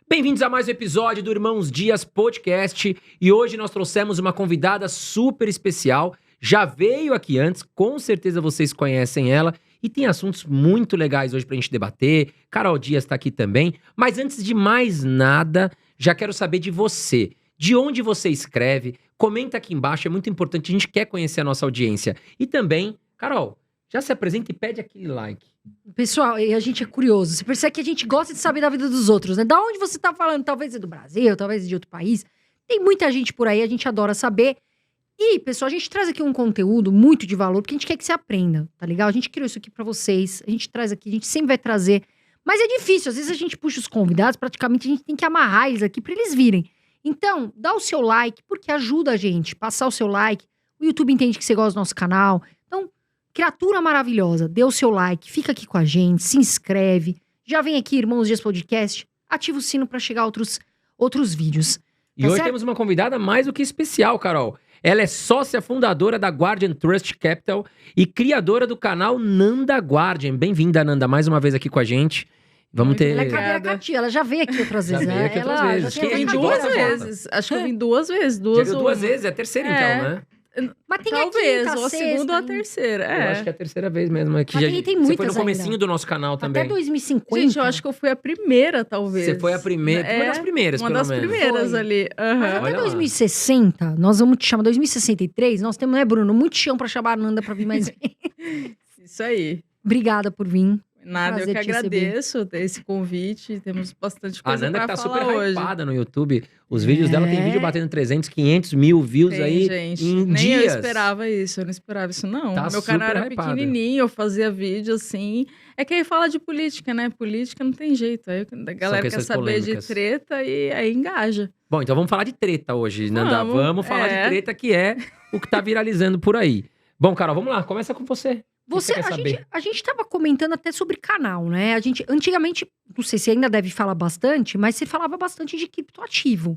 Bem-vindos a mais um episódio do Irmãos Dias Podcast. E hoje nós trouxemos uma convidada super especial. Já veio aqui antes, com certeza vocês conhecem ela. E tem assuntos muito legais hoje pra gente debater. Carol Dias tá aqui também. Mas antes de mais nada, já quero saber de você. De onde você escreve? Comenta aqui embaixo, é muito importante. A gente quer conhecer a nossa audiência. E também, Carol, já se apresenta e pede aquele like. Pessoal, e a gente é curioso. Você percebe que a gente gosta de saber da vida dos outros, né? Da onde você tá falando? Talvez é do Brasil, talvez é de outro país. Tem muita gente por aí, a gente adora saber. E, pessoal, a gente traz aqui um conteúdo muito de valor, porque a gente quer que você aprenda, tá legal? A gente criou isso aqui pra vocês, a gente traz aqui, a gente sempre vai trazer. Mas é difícil, às vezes a gente puxa os convidados, praticamente a gente tem que amarrar eles aqui pra eles virem. Então, dá o seu like, porque ajuda a gente. Passar o seu like, o YouTube entende que você gosta do nosso canal. Então, criatura maravilhosa, dê o seu like, fica aqui com a gente, se inscreve. Já vem aqui, Irmãos Dias Podcast, ativa o sino pra chegar outros vídeos. E Tá hoje certo? temos uma convidada mais do que especial, Carol. Ela é sócia fundadora da Guardian Trust Capital e criadora do canal Nanda Guardian. Bem-vinda, Nanda, mais uma vez aqui com a gente. Vamos Muito ter... Ela é obrigada. cadeira cativa, ela já veio aqui outras Já vezes. veio aqui outras ela vezes. já Quem tem a gente Duas gosta, volta. vezes. Acho que eu vim duas vezes. Já Duas viu ou duas uma. vezes, é a terceira É. então, né? Mas tem Talvez, a quinta, ou a sexta, segunda ou a hein? terceira. Eu acho que é a terceira vez mesmo. É que Mas já... tem Você foi no muitas comecinho ainda. do nosso canal também. Até 2050. Gente, eu acho que eu fui a primeira, talvez. Você foi a primeira, uma das primeiras, uma pelo das menos. primeiras Foi. ali. Aham. Mas Olha até lá. 2060, nós vamos te chamar 2063, nós temos, né, Bruno, muito chão pra chamar a Nanda pra vir mais vezes. Isso aí. Obrigada por vir. Nada, eu Prazer que te receber. agradeço ter esse convite. Temos bastante A coisa Nanda que pra tá falar super hoje. hypada no YouTube. Os vídeos dela tem vídeo batendo 300, 500 mil views Tem, aí gente. em Nem dias. eu esperava isso, eu não esperava isso, não. Tá Meu canal super era hypada. pequenininho, eu fazia vídeo assim. É que aí fala de política, né? Política não tem jeito. Aí a galera quer questões saber polêmicas. de treta e aí engaja. Bom, então vamos falar de treta hoje, Nanda. Vamos falar de é. treta, que é o que tá viralizando por aí. Bom, Carol, vamos lá. Começa com você. O que você quer saber? A gente tava comentando até sobre canal, né? A gente, antigamente, não sei se ainda deve falar bastante, mas você falava bastante de criptoativo.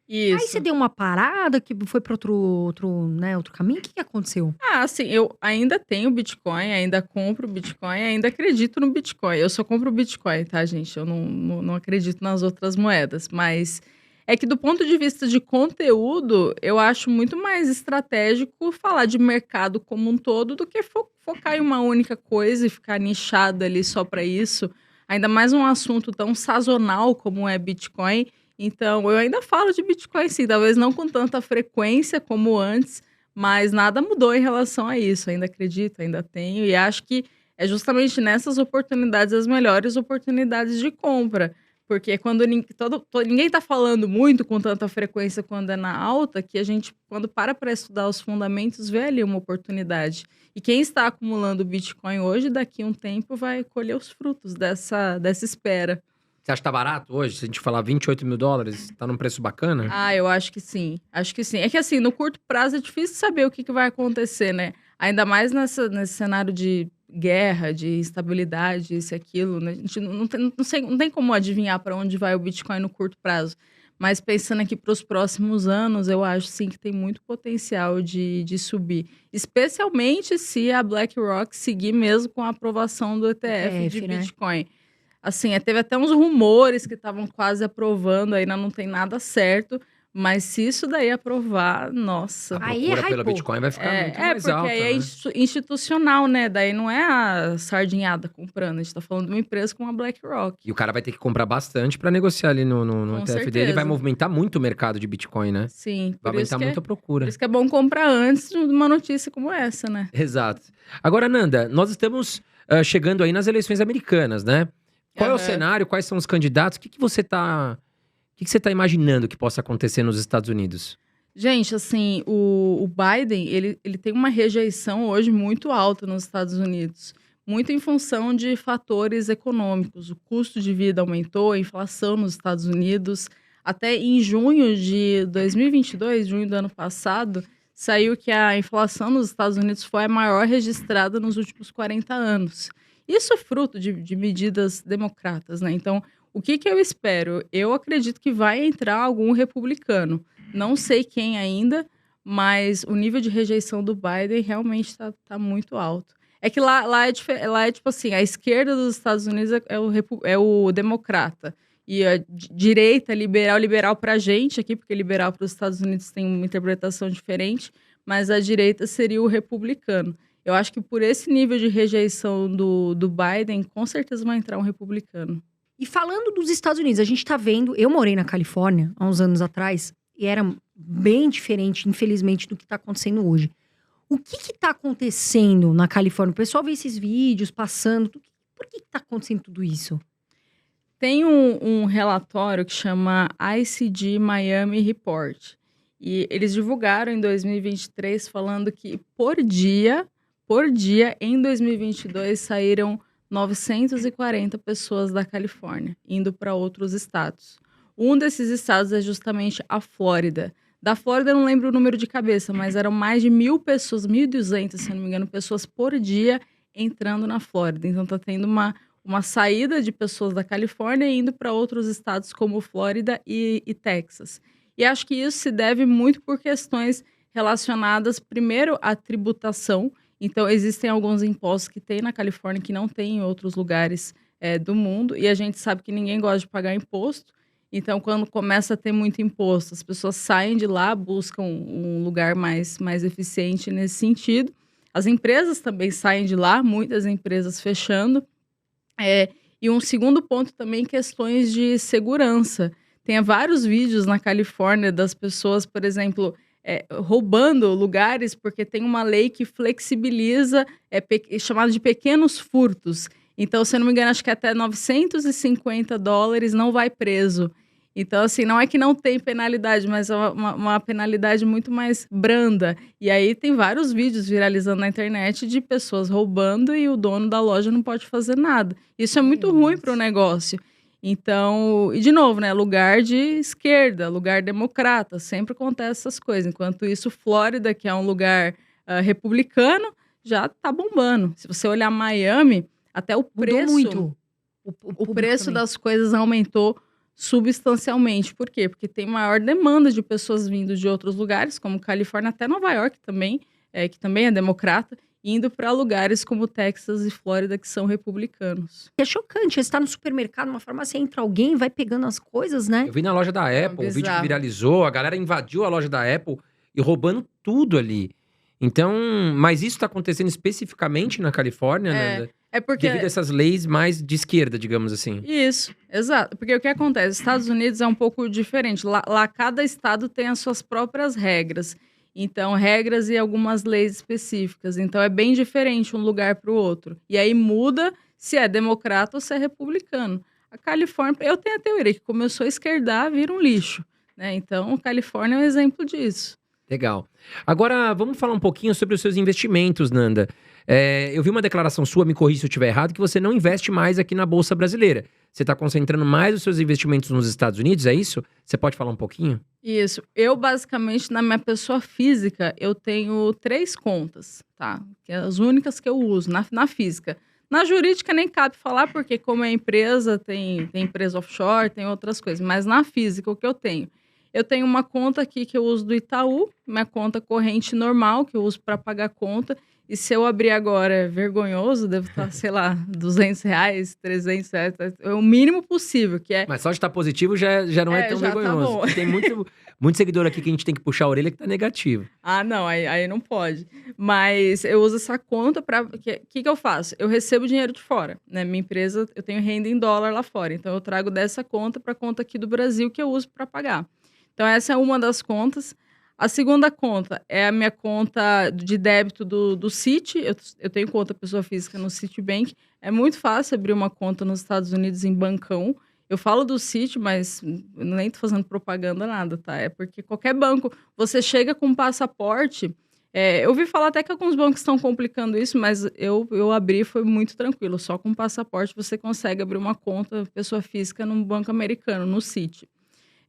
Isso. Aí você deu uma parada, que foi pra outro caminho? O que aconteceu? Ah, assim, eu ainda tenho Bitcoin, ainda compro Bitcoin, ainda acredito no Bitcoin. Eu só compro Bitcoin, tá, gente? Eu não acredito nas outras moedas. Mas é que do ponto de vista de conteúdo, eu acho muito mais estratégico falar de mercado como um todo do que focar em uma única coisa e ficar nichado ali só para isso. Ainda mais um assunto tão sazonal como é Bitcoin. Então, eu ainda falo de Bitcoin, sim. Talvez não com tanta frequência como antes, mas nada mudou em relação a isso. Ainda acredito, ainda tenho. E acho que é justamente nessas oportunidades as melhores oportunidades de compra. Porque quando ninguém está falando muito com tanta frequência quando é na alta, que a gente, quando para estudar os fundamentos, vê ali uma oportunidade. E quem está acumulando Bitcoin hoje, daqui a um tempo, vai colher os frutos dessa espera. Você acha que tá barato hoje? Se a gente falar 28 mil dólares, tá num preço bacana? Ah, eu acho que sim. Acho que sim. É que assim, no curto prazo é difícil saber o que vai acontecer, né? Ainda mais nesse cenário de guerra, de instabilidade, isso e aquilo, né? A gente não tem como adivinhar para onde vai o Bitcoin no curto prazo. Mas pensando aqui para os próximos anos, eu acho sim que tem muito potencial de subir. Especialmente se a BlackRock seguir mesmo com a aprovação do ETF de né? Bitcoin. Assim, teve até uns rumores que estavam quase aprovando, ainda não tem nada certo. Mas se isso daí aprovar, nossa. A Aí procura pelo hypou. Bitcoin vai ficar muito mais porque alta, aí é né? institucional, né? Daí não é a sardinhada comprando. A gente tá falando de uma empresa como a BlackRock. E o cara vai ter que comprar bastante pra negociar ali no Com ETF dele. certeza. Vai movimentar muito o mercado de Bitcoin, né? Sim, Vai aumentar muito a procura. por isso que é bom comprar antes de uma notícia como essa, né? Exato. Agora, Nanda, nós estamos chegando aí nas eleições americanas, né? Qual é o Aham. cenário? Quais são os candidatos? O que você tá imaginando que possa acontecer nos Estados Unidos? Gente, assim, o Biden, ele tem uma rejeição hoje muito alta nos Estados Unidos. Muito em função de fatores econômicos. O custo de vida aumentou, a inflação nos Estados Unidos. Até em junho de 2022, junho do ano passado, saiu que a inflação nos Estados Unidos foi a maior registrada nos últimos 40 anos. Isso é fruto de medidas democratas, né? Então, o que eu espero? Eu acredito que vai entrar algum republicano. Não sei quem ainda, mas o nível de rejeição do Biden realmente tá muito alto. É que lá é tipo assim, a esquerda dos Estados Unidos é o democrata. e a direita, liberal para a gente aqui, porque liberal para os Estados Unidos tem uma interpretação diferente, mas a direita seria o republicano. Eu acho que por esse nível de rejeição do Biden, com certeza vai entrar um republicano. E falando dos Estados Unidos, a gente tá vendo... Eu morei na Califórnia há uns anos atrás e era bem diferente, infelizmente, do que tá acontecendo hoje. O que tá acontecendo na Califórnia? O pessoal vê esses vídeos passando. Por que tá acontecendo tudo isso? Tem um relatório que chama ICG Miami Report. E eles divulgaram em 2023 falando que por dia, em 2022, saíram 940 pessoas da Califórnia, indo para outros estados. Um desses estados é justamente a Flórida. Da Flórida eu não lembro o número de cabeça, mas eram mais de 1.000 pessoas, 1.200, se não me engano, pessoas por dia entrando na Flórida. Então tá tendo uma saída de pessoas da Califórnia indo para outros estados como Flórida e Texas. E acho que isso se deve muito por questões relacionadas, primeiro, à tributação. Então, existem alguns impostos que tem na Califórnia que não tem em outros lugares do mundo. E a gente sabe que ninguém gosta de pagar imposto. Então, quando começa a ter muito imposto, as pessoas saem de lá, buscam um lugar mais eficiente nesse sentido. As empresas também saem de lá, muitas empresas fechando. E um segundo ponto também, questões de segurança. Tem vários vídeos na Califórnia das pessoas, por exemplo, roubando lugares, porque tem uma lei que flexibiliza, chamado de pequenos furtos. Então, se eu não me engano, acho que até $950 não vai preso. Então, assim, não é que não tem penalidade, mas é uma penalidade muito mais branda. E aí tem vários vídeos viralizando na internet de pessoas roubando e o dono da loja não pode fazer nada. Isso é muito ruim para o negócio. Então, e de novo, né, lugar de esquerda, lugar democrata, sempre acontece essas coisas. Enquanto isso, Flórida, que é um lugar republicano, já tá bombando. Se você olhar Miami, até o preço... Mudou muito. O preço das coisas aumentou substancialmente. Por quê? Porque tem maior demanda de pessoas vindo de outros lugares, como Califórnia, até Nova York também, que também é democrata, indo para lugares como Texas e Flórida, que são republicanos. É chocante, você tá no supermercado, numa farmácia, entra alguém, vai pegando as coisas, né? Eu vi na loja da Apple, o vídeo que bizarro. viralizou, a galera invadiu a loja da Apple e roubando tudo ali. Então, mas isso tá acontecendo especificamente na Califórnia, Nanda? É porque... Devido a essas leis mais de esquerda, digamos assim. Isso, exato. Porque o que acontece? Estados Unidos é um pouco diferente. Lá cada estado tem as suas próprias regras. Então, regras e algumas leis específicas. Então, é bem diferente um lugar para o outro. E aí muda se é democrata ou se é republicano. A Califórnia, eu tenho a teoria que começou a esquerdar, vira um lixo, né? Então, a Califórnia é um exemplo disso. Legal. Agora, vamos falar um pouquinho sobre os seus investimentos, Nanda. Eu vi uma declaração sua, me corrija se eu estiver errado, que você não investe mais aqui na Bolsa Brasileira. Você está concentrando mais os seus investimentos nos Estados Unidos, é isso? Você pode falar um pouquinho? Isso. Eu, basicamente, na minha pessoa física, eu tenho 3 contas, tá? Que é as únicas que eu uso, na física. Na jurídica nem cabe falar, porque como é empresa, tem empresa offshore, tem outras coisas. Mas na física, o que eu tenho? Eu tenho uma conta aqui que eu uso do Itaú, minha conta corrente normal, que eu uso para pagar conta. E se eu abrir agora, é vergonhoso, devo estar, sei lá, R$200, R$300, é o mínimo possível, que é... Mas só de estar positivo já não é tão já vergonhoso. tá bom. Tem muito seguidor aqui que a gente tem que puxar a orelha que tá negativo. Ah, não, aí não pode. Mas eu uso essa conta para... O que eu faço? Eu recebo dinheiro de fora, né? Minha empresa, eu tenho renda em dólar lá fora. Então, eu trago dessa conta para a conta aqui do Brasil que eu uso para pagar. Então, essa é uma das contas. A segunda conta é a minha conta de débito do Citi. Eu tenho conta pessoa física no Citibank. É muito fácil abrir uma conta nos Estados Unidos em bancão. Eu falo do Citi, mas nem tô fazendo propaganda nada, tá? É porque qualquer banco, você chega com um passaporte... eu ouvi falar até que alguns bancos estão complicando isso, mas eu abri, foi muito tranquilo. Só com passaporte você consegue abrir uma conta pessoa física num banco americano, no Citi.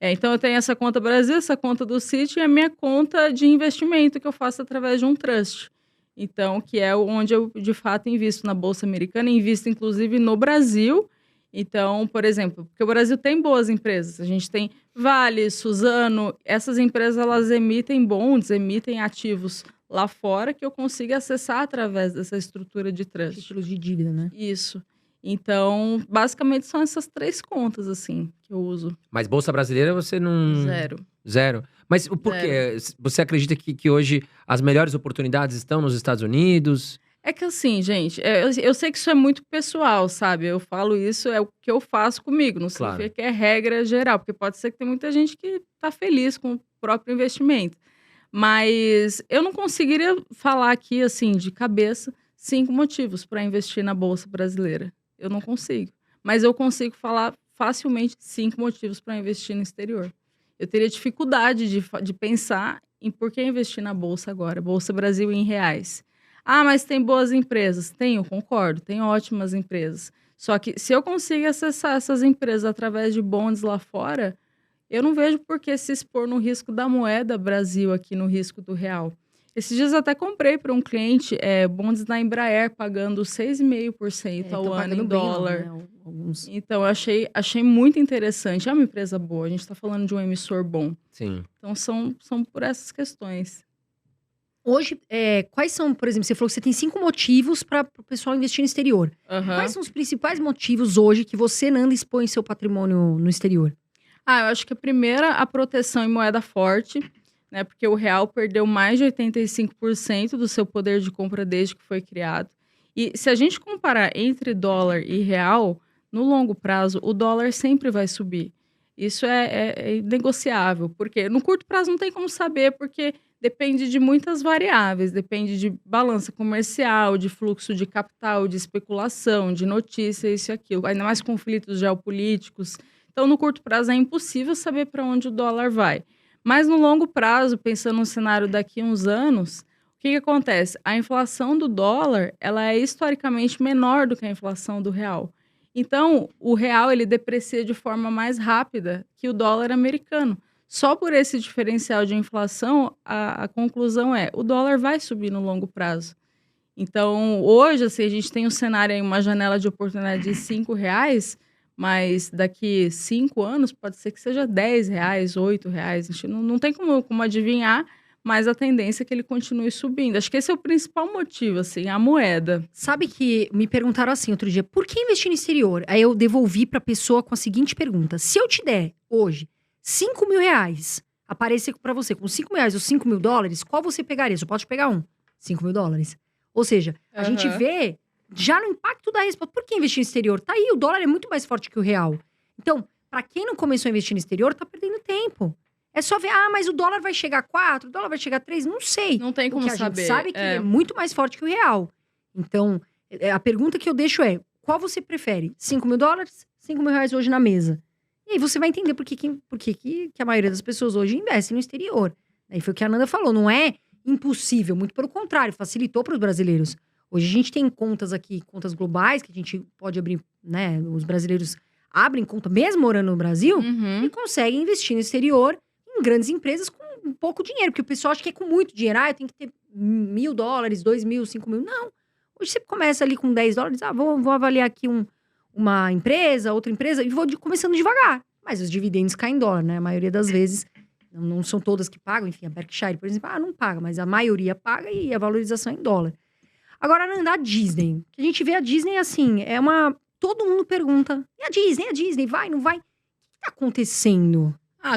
Então, eu tenho essa conta Brasil, essa conta do Citi e a minha conta de investimento que eu faço através de um trust. Então, que é onde eu, de fato, invisto na Bolsa Americana, invisto, inclusive, no Brasil. Então, por exemplo, porque o Brasil tem boas empresas. A gente tem Vale, Suzano, essas empresas, elas emitem bonds, emitem ativos lá fora que eu consigo acessar através dessa estrutura de trust. Títulos de dívida, né? Isso. Então, basicamente, são essas 3 contas, assim, que eu uso. Mas Bolsa Brasileira você não... Zero. Zero. Mas o porquê? Você acredita que hoje as melhores oportunidades estão nos Estados Unidos? É que assim, gente, eu sei que isso é muito pessoal, sabe? Eu falo isso, é o que eu faço comigo, não Claro. significa que é regra geral, porque pode ser que tem muita gente que tá feliz com o próprio investimento. Mas eu não conseguiria falar aqui, assim, de cabeça, 5 motivos para investir na Bolsa Brasileira. Eu não consigo. Mas eu consigo falar facilmente 5 motivos para investir no exterior. Eu teria dificuldade de pensar em por que investir na Bolsa agora, Bolsa Brasil em reais. Ah, mas tem boas empresas. Tem, eu concordo, tem ótimas empresas. Só que se eu consigo acessar essas empresas através de bonds lá fora, eu não vejo por que se expor no risco da moeda Brasil aqui no risco do real. Esses dias eu até comprei para um cliente bonds da Embraer pagando 6,5% ao ano em dólar. Bem, né? Alguns... Então, eu achei muito interessante. É uma empresa boa, a gente está falando de um emissor bom. Sim. Então, são por essas questões. Hoje, quais são, por exemplo, você falou que você tem 5 motivos para o pessoal investir no exterior. Aham. Quais são os principais motivos hoje que você, Nanda, expõe seu patrimônio no exterior? Eu acho que a primeira, a proteção em moeda forte, né? Porque o real perdeu mais de 85% do seu poder de compra desde que foi criado. E se a gente comparar entre dólar e real, no longo prazo, o dólar sempre vai subir. Isso é negociável, porque no curto prazo não tem como saber, porque depende de muitas variáveis, depende de balança comercial, de fluxo de capital, de especulação, de notícia, isso e aquilo, ainda mais conflitos geopolíticos. Então, no curto prazo, é impossível saber para onde o dólar vai. Mas no longo prazo, pensando no cenário daqui a uns anos, o que acontece? A inflação do dólar, ela é historicamente menor do que a inflação do real. Então, o real, ele deprecia de forma mais rápida que o dólar americano. Só por esse diferencial de inflação, a conclusão é, o dólar vai subir no longo prazo. Então, hoje, assim, a gente tem um cenário aí, uma janela de oportunidade de R$5, mas daqui 5 anos pode ser que seja R$10, R$8. A gente não tem como adivinhar, mas a tendência é que ele continue subindo. Acho que esse é o principal motivo, assim, a moeda. Sabe que me perguntaram assim outro dia, por que investir no exterior? Aí eu devolvi pra pessoa com a seguinte pergunta. Se eu te der, hoje, R$5.000, aparecer pra você com R$5.000 ou $5.000, qual você pegaria? Só pode pegar um. $5.000. Ou seja, a gente vê já no impacto da resposta. Por que investir no exterior? Tá aí, o dólar é muito mais forte que o real. Então, pra quem não começou a investir no exterior, tá perdendo tempo. É só ver, mas o dólar vai chegar a 4, o dólar vai chegar a 3, não sei. Não tem como O que a saber. gente sabe é que ele é muito mais forte que o real. Então, a pergunta que eu deixo é, qual você prefere? $5.000, R$5.000 hoje na mesa? E aí você vai entender por que a maioria das pessoas hoje investe no exterior. Aí foi o que a Nanda falou, não é impossível, muito pelo contrário, facilitou para os brasileiros. Hoje a gente tem contas aqui, contas globais, que a gente pode abrir, né? Os brasileiros abrem conta, mesmo morando no Brasil, e conseguem investir no exterior em grandes empresas com pouco dinheiro. Porque o pessoal acha que é com muito dinheiro. Eu tenho que ter $1.000, $2.000, $5.000. Não. Hoje você começa ali com $10. Vou avaliar aqui uma empresa, outra empresa, e vou começando devagar. Mas os dividendos caem em dólar, né? A maioria das vezes, não são todas que pagam. Enfim, a Berkshire, por exemplo, não paga. Mas a maioria paga e a valorização é em dólar. Agora, Nanda, a Disney. A gente vê a Disney assim, todo mundo pergunta, e a Disney, vai, não vai? O que tá acontecendo?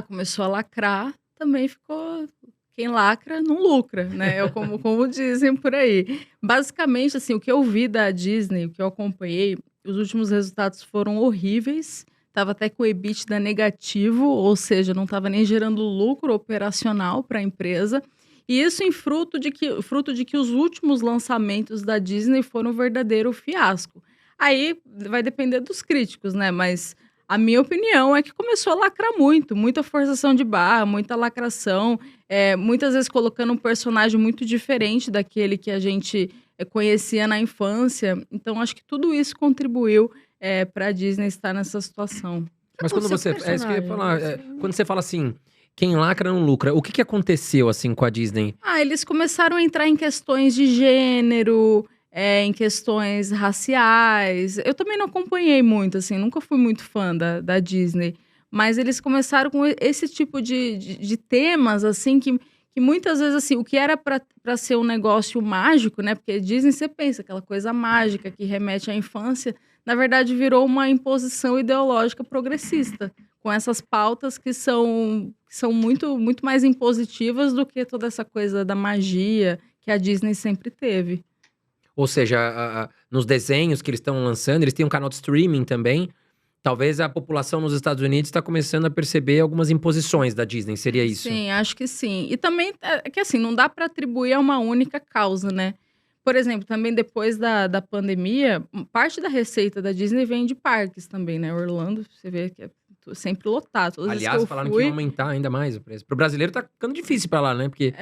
Começou a lacrar, também ficou... Quem lacra, não lucra, né? Como dizem por aí. Basicamente, assim, o que eu vi da Disney, o que eu acompanhei, os últimos resultados foram horríveis. Estava até com o EBITDA negativo, ou seja, não estava nem gerando lucro operacional para a empresa. E isso em fruto de que os últimos lançamentos da Disney foram um verdadeiro fiasco. Aí vai depender dos críticos, né? Mas a minha opinião é que começou a lacrar muito, muita forçação de barra, muita lacração, muitas vezes colocando um personagem muito diferente daquele que a gente conhecia na infância. Então, acho que tudo isso contribuiu para a Disney estar nessa situação. Mas quando você... É isso que eu ia falar. Quando você fala assim... Quem lacra não lucra. O que aconteceu, assim, com a Disney? Eles começaram a entrar em questões de gênero, em questões raciais. Eu também não acompanhei muito, assim, nunca fui muito fã da Disney. Mas eles começaram com esse tipo de temas, assim, que muitas vezes, assim, o que era para ser um negócio mágico, né? Porque Disney, você pensa, aquela coisa mágica que remete à infância, na verdade, virou uma imposição ideológica progressista, com essas pautas que são muito, muito mais impositivas do que toda essa coisa da magia que a Disney sempre teve. Ou seja, nos desenhos que eles estão lançando, eles têm um canal de streaming também. Talvez a população nos Estados Unidos está começando a perceber algumas imposições da Disney, seria isso? Sim, acho que sim. E também é que assim, não dá para atribuir a uma única causa, né? Por exemplo, também depois da pandemia, parte da receita da Disney vem de parques também, né? Orlando, você vê que é sempre lotado. Todas as vezes Aliás, que eu falaram que fui, iam aumentar ainda mais o preço. Pro brasileiro tá ficando difícil pra lá, né? Porque,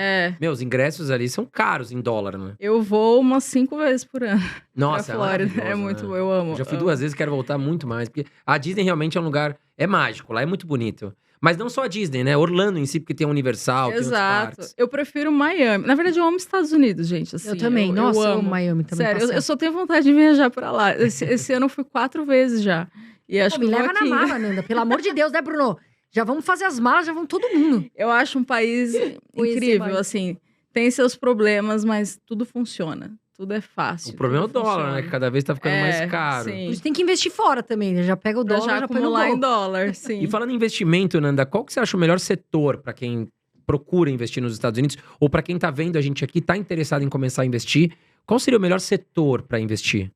os ingressos ali são caros em dólar, né? eu vou umas 5 vezes por ano Nossa, pra é Flórida. É maravilhoso, muito, né? eu amo. Eu já fui amo. 2 vezes, quero voltar muito mais. Porque a Disney realmente é um lugar... É mágico, lá é muito bonito. Mas não só a Disney, né? Orlando em si, porque tem a Universal, tem outros Exato. parques. Eu prefiro Miami. Na verdade, eu amo Estados Unidos, gente. Assim, Eu também. Nossa, eu amo Miami também. Sério, passear. eu só tenho vontade de viajar pra lá. Esse ano eu fui 4 vezes já. E acho Pô, que me eu vou leva na aqui. mala, Nanda. Pelo amor de Deus, né, Bruno? Já vamos fazer as malas, já vamos todo mundo. Eu acho um país Conhecer incrível, mais. assim. Tem seus problemas, mas tudo funciona. Tudo é fácil. O problema é o tudo dólar, né? funciona. Que cada vez tá ficando mais caro. Sim. Por isso tem que investir fora também, né? Já pega o Pra dólar, já já põe no acumular em bolso. dólar, sim. E falando em investimento, Nanda, qual que você acha o melhor setor pra quem procura investir nos Estados Unidos? Ou pra quem tá vendo a gente aqui, tá interessado em começar a investir? Qual seria o melhor setor pra investir?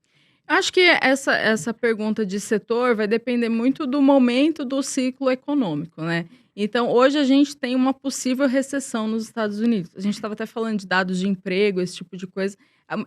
Acho que essa pergunta de setor vai depender muito do momento do ciclo econômico, né? Então, hoje a gente tem uma possível recessão nos Estados Unidos. A gente estava até falando de dados de emprego, esse tipo de coisa.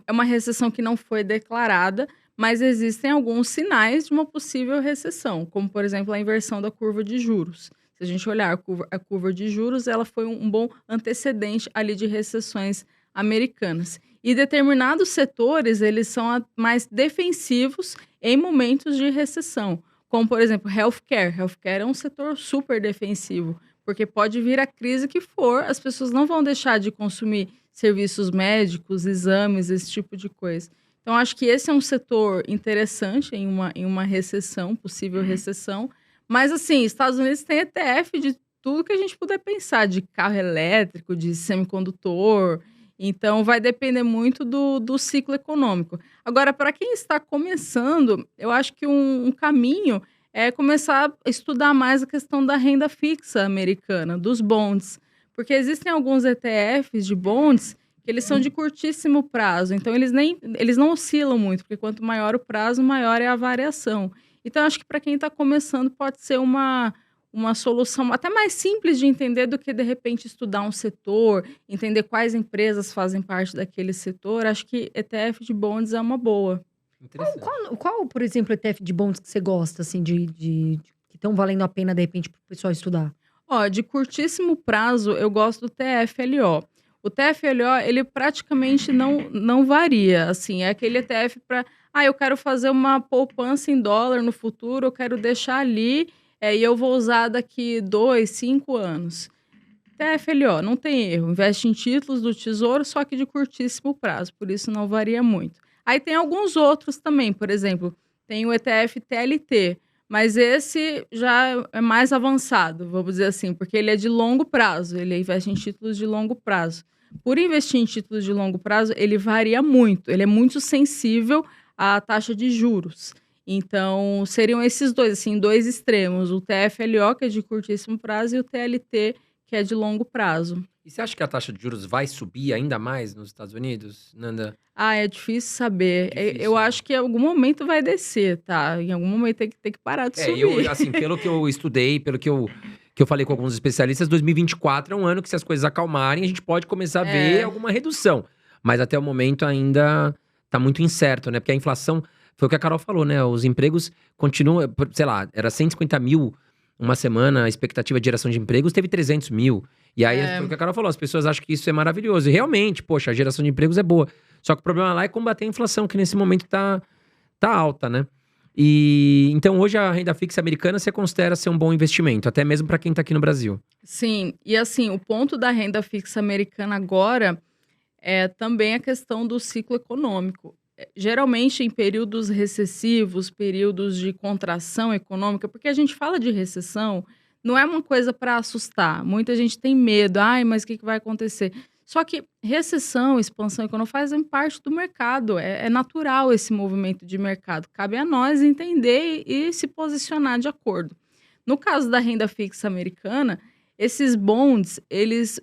É uma recessão que não foi declarada, mas existem alguns sinais de uma possível recessão, como, por exemplo, a inversão da curva de juros. Se a gente olhar a curva de juros, ela foi um bom antecedente ali de recessões americanas. E determinados setores, eles são mais defensivos em momentos de recessão, como, por exemplo, healthcare. Healthcare é um setor super defensivo, porque pode vir a crise que for, as pessoas não vão deixar de consumir serviços médicos, exames, esse tipo de coisa. Então, acho que esse é um setor interessante em uma recessão, possível recessão. Mas, assim, Estados Unidos tem ETF de tudo que a gente puder pensar, de carro elétrico, de semicondutor. Então, vai depender muito do ciclo econômico. Agora, para quem está começando, eu acho que um caminho é começar a estudar mais a questão da renda fixa americana, dos bonds. Porque existem alguns ETFs de bonds que eles são de curtíssimo prazo. Então, eles não oscilam muito, porque quanto maior o prazo, maior é a variação. Então, acho que para quem está começando, pode ser uma solução até mais simples de entender do que, de repente, estudar um setor, entender quais empresas fazem parte daquele setor. Acho que ETF de bonds é uma boa. Interessante. Qual, por exemplo, ETF de bonds que você gosta, assim, que estão valendo a pena, de repente, pro pessoal estudar? Ó, de curtíssimo prazo, eu gosto do TFLO. O TFLO, ele praticamente não varia, assim, é aquele ETF para, eu quero fazer uma poupança em dólar no futuro, eu quero deixar ali, e eu vou usar daqui 2, 5 anos. TFLO, não tem erro, investe em títulos do Tesouro, só que de curtíssimo prazo, por isso não varia muito. Aí tem alguns outros também, por exemplo, tem o ETF TLT, mas esse já é mais avançado, vamos dizer assim, porque ele é de longo prazo, ele investe em títulos de longo prazo. Por investir em títulos de longo prazo, ele varia muito, ele é muito sensível à taxa de juros. Então, seriam esses dois, assim, dois extremos, o TFLO, que é de curtíssimo prazo, e o TLT, que é de longo prazo. E você acha que a taxa de juros vai subir ainda mais nos Estados Unidos, Nanda? É difícil saber. Difícil, Eu né? acho que em algum momento vai descer, tá? Em algum momento tem que parar de subir. Eu, assim, pelo que eu estudei, pelo que eu falei com alguns especialistas, 2024 é um ano que, se as coisas acalmarem, a gente pode começar a ver alguma redução. Mas até o momento ainda tá muito incerto, né? Porque a inflação, foi o que a Carol falou, né? Os empregos continuam, sei lá, era 150 mil uma semana, a expectativa de geração de empregos teve 300 mil. E aí, foi o que a Carol falou, as pessoas acham que isso é maravilhoso. E realmente, poxa, a geração de empregos é boa. Só que o problema lá é combater a inflação, que nesse momento tá alta, né? E então hoje a renda fixa americana você considera ser um bom investimento, até mesmo para quem tá aqui no Brasil. Sim, e assim, o ponto da renda fixa americana agora é também a questão do ciclo econômico. Geralmente em períodos recessivos, períodos de contração econômica, porque a gente fala de recessão, não é uma coisa para assustar. Muita gente tem medo, mas o que vai acontecer? Só que recessão, expansão econômica fazem parte do mercado. É natural esse movimento de mercado. Cabe a nós entender e se posicionar de acordo. No caso da renda fixa americana, esses bonds,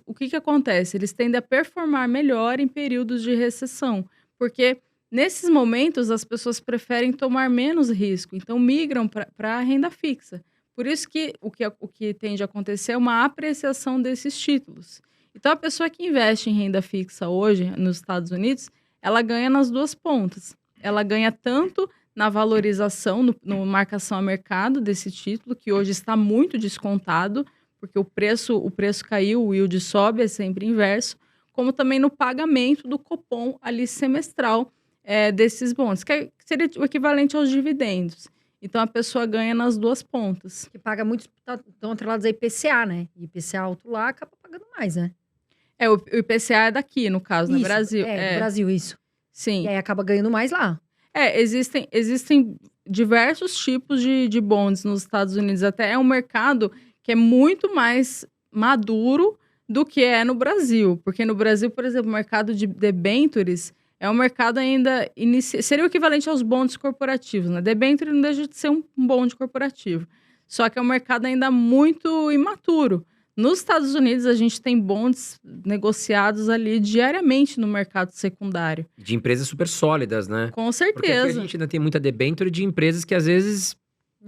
o que acontece? Eles tendem a performar melhor em períodos de recessão, porque nesses momentos as pessoas preferem tomar menos risco, então migram para a renda fixa. Por isso que o que tende a acontecer é uma apreciação desses títulos. Então, a pessoa que investe em renda fixa hoje nos Estados Unidos, ela ganha nas duas pontas. Ela ganha tanto na valorização, no marcação a mercado desse título, que hoje está muito descontado, porque o preço caiu, o yield sobe, é sempre inverso, como também no pagamento do cupom ali semestral desses bons, que seria o equivalente aos dividendos. Então, a pessoa ganha nas duas pontas. Que paga muito, estão atrelados a IPCA, né? E IPCA alto lá acaba pagando mais, né? O IPCA é daqui, no caso, no Brasil. No Brasil, isso. Sim. E aí acaba ganhando mais lá. Existem diversos tipos de bonds nos Estados Unidos. Até é um mercado que é muito mais maduro do que é no Brasil. Porque no Brasil, por exemplo, o mercado de debêntures é um mercado ainda... Seria o equivalente aos bonds corporativos, né? Debênture não deixa de ser um bond corporativo. Só que é um mercado ainda muito imaturo. Nos Estados Unidos, a gente tem bonds negociados ali diariamente no mercado secundário. De empresas super sólidas, né? Com Porque aqui certeza. a gente ainda tem muita debênture de empresas que às vezes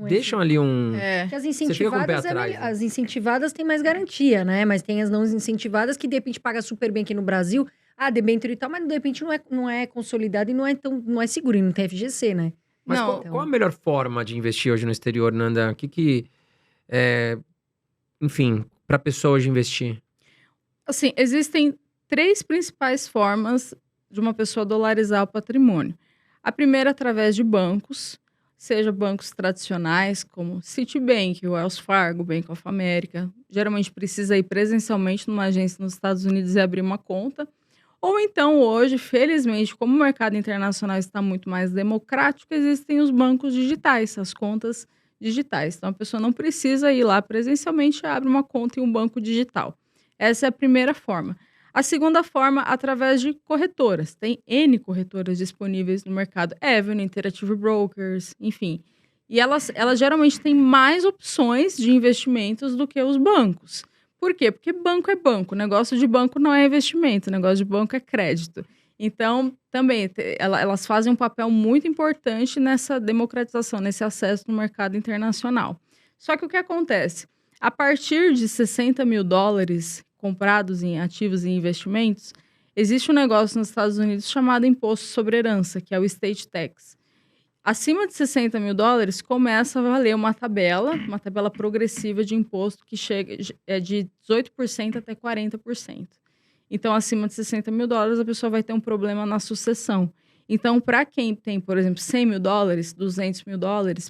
deixam ali um... Porque as Você fica com o pé incentivadas, atrás, né? as incentivadas têm mais garantia, né? Mas tem as não incentivadas que de repente paga super bem aqui no Brasil. Debênture e tal, mas de repente não é consolidado e não é seguro, e não tem FGC, né? Mas Não. qual a melhor forma de investir hoje no exterior, Nanda? Enfim, para a pessoa hoje investir? Assim, existem 3 principais formas de uma pessoa dolarizar o patrimônio. A primeira, através de bancos, seja bancos tradicionais, como Citibank, Wells Fargo, Bank of America. Geralmente precisa ir presencialmente numa agência nos Estados Unidos e abrir uma conta. Ou então, hoje, felizmente, como o mercado internacional está muito mais democrático, existem os bancos digitais, as contas digitais. Então, a pessoa não precisa ir lá presencialmente, abre uma conta em um banco digital. Essa é a primeira forma. A segunda forma, através de corretoras. Tem N corretoras disponíveis no mercado. Avenue, Interactive Brokers, enfim. E elas geralmente têm mais opções de investimentos do que os bancos. Por quê? Porque banco é banco. O negócio de banco não é investimento. O negócio de banco é crédito. Então, também, elas fazem um papel muito importante nessa democratização, nesse acesso no mercado internacional. Só que o que acontece? A partir de $60 mil comprados em ativos e investimentos, existe um negócio nos Estados Unidos chamado Imposto sobre Herança, que é o Estate Tax. Acima de $60 mil, começa a valer uma tabela progressiva de imposto que chega de 18% até 40%. Então, acima de $60 mil, a pessoa vai ter um problema na sucessão. Então, para quem tem, por exemplo, $100 mil, $200 mil,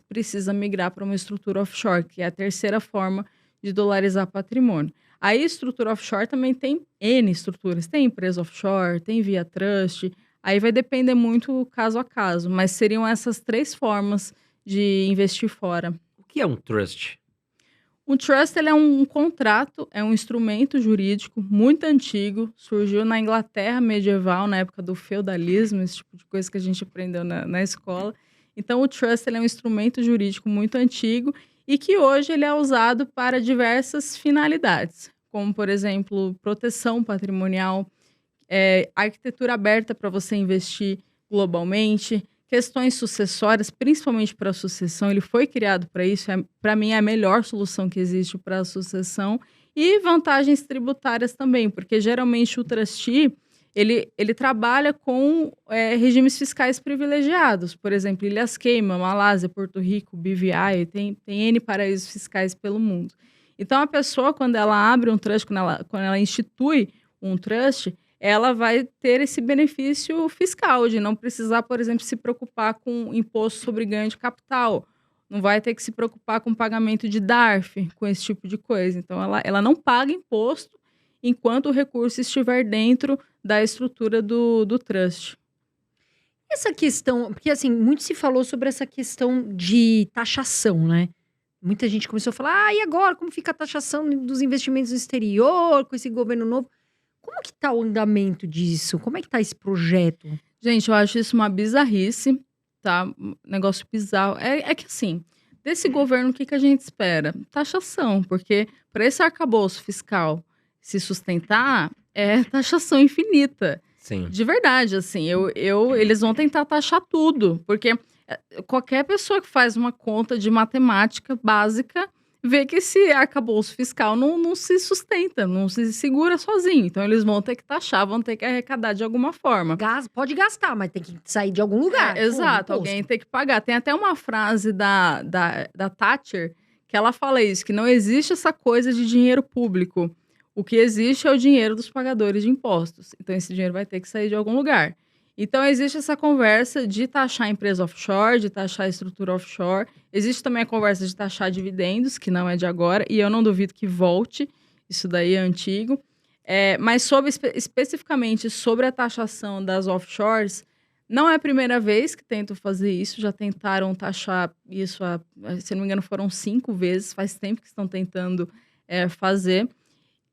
precisa migrar para uma estrutura offshore, que é a terceira forma de dolarizar patrimônio. A estrutura offshore também tem N estruturas. Tem empresa offshore, tem via trust. Aí vai depender muito caso a caso. Mas seriam essas 3 formas de investir fora. O que é um trust? Um trust ele é um contrato, é um instrumento jurídico muito antigo. Surgiu na Inglaterra medieval, na época do feudalismo, esse tipo de coisa que a gente aprendeu na escola. Então, o trust ele é um instrumento jurídico muito antigo e que hoje ele é usado para diversas finalidades, como, por exemplo, proteção patrimonial, arquitetura aberta para você investir globalmente, questões sucessórias, principalmente para a sucessão. Ele foi criado para isso, para mim é a melhor solução que existe para a sucessão, e vantagens tributárias também, porque geralmente o trustee ele trabalha com regimes fiscais privilegiados, por exemplo, Ilhas Cayman, Malásia, Porto Rico, BVI, tem N paraísos fiscais pelo mundo. Então, a pessoa, quando ela abre um trust, quando ela institui um trust, ela vai ter esse benefício fiscal de não precisar, por exemplo, se preocupar com imposto sobre ganho de capital, não vai ter que se preocupar com pagamento de DARF, com esse tipo de coisa. Então, ela não paga imposto enquanto o recurso estiver dentro da estrutura do trust. Essa questão, porque assim, muito se falou sobre essa questão de taxação, né? Muita gente começou a falar, e agora, como fica a taxação dos investimentos no exterior, com esse governo novo? Como que tá o andamento disso? Como é que tá esse projeto? Gente, eu acho isso uma bizarrice, tá? Um negócio bizarro. É que assim, desse governo, o que que a gente espera? Taxação, porque para esse arcabouço fiscal se sustentar, é taxação infinita. Sim. De verdade, assim, eles vão tentar taxar tudo, porque qualquer pessoa que faz uma conta de matemática básica vê que esse arcabouço fiscal não se sustenta, não se segura sozinho. Então, eles vão ter que taxar, vão ter que arrecadar de alguma forma. Pode gastar, mas tem que sair de algum lugar. Exato, Imposto. alguém tem que pagar. Tem até uma frase da Thatcher que ela fala isso, que não existe essa coisa de dinheiro público. O que existe é o dinheiro dos pagadores de impostos. Então, esse dinheiro vai ter que sair de algum lugar. Então, existe essa conversa de taxar a empresa offshore, de taxar a estrutura offshore. Existe também a conversa de taxar dividendos, que não é de agora, e eu não duvido que volte. Isso daí é antigo. Mas especificamente sobre a taxação das offshores, não é a primeira vez que tentam fazer isso. Já tentaram taxar isso, se não me engano, foram 5 vezes. Faz tempo que estão tentando fazer.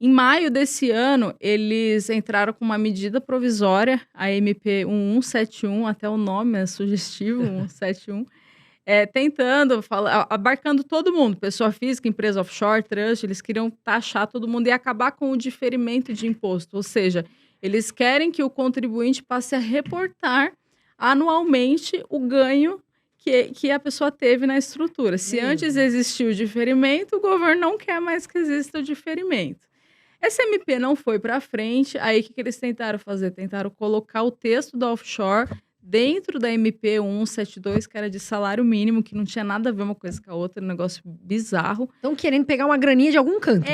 Em maio desse ano, eles entraram com uma medida provisória, a MP 1171, até o nome é sugestivo, 1171, tentando, abarcando todo mundo, pessoa física, empresa offshore, trust, eles queriam taxar todo mundo e acabar com o diferimento de imposto, ou seja, eles querem que o contribuinte passe a reportar anualmente o ganho que a pessoa teve na estrutura. Se antes existiu o diferimento, o governo não quer mais que exista o diferimento. Essa MP não foi para frente, aí o que eles tentaram fazer? Tentaram colocar o texto da offshore dentro da MP 1172, que era de salário mínimo, que não tinha nada a ver uma coisa com a outra, um negócio bizarro. Estão querendo pegar uma graninha de algum canto.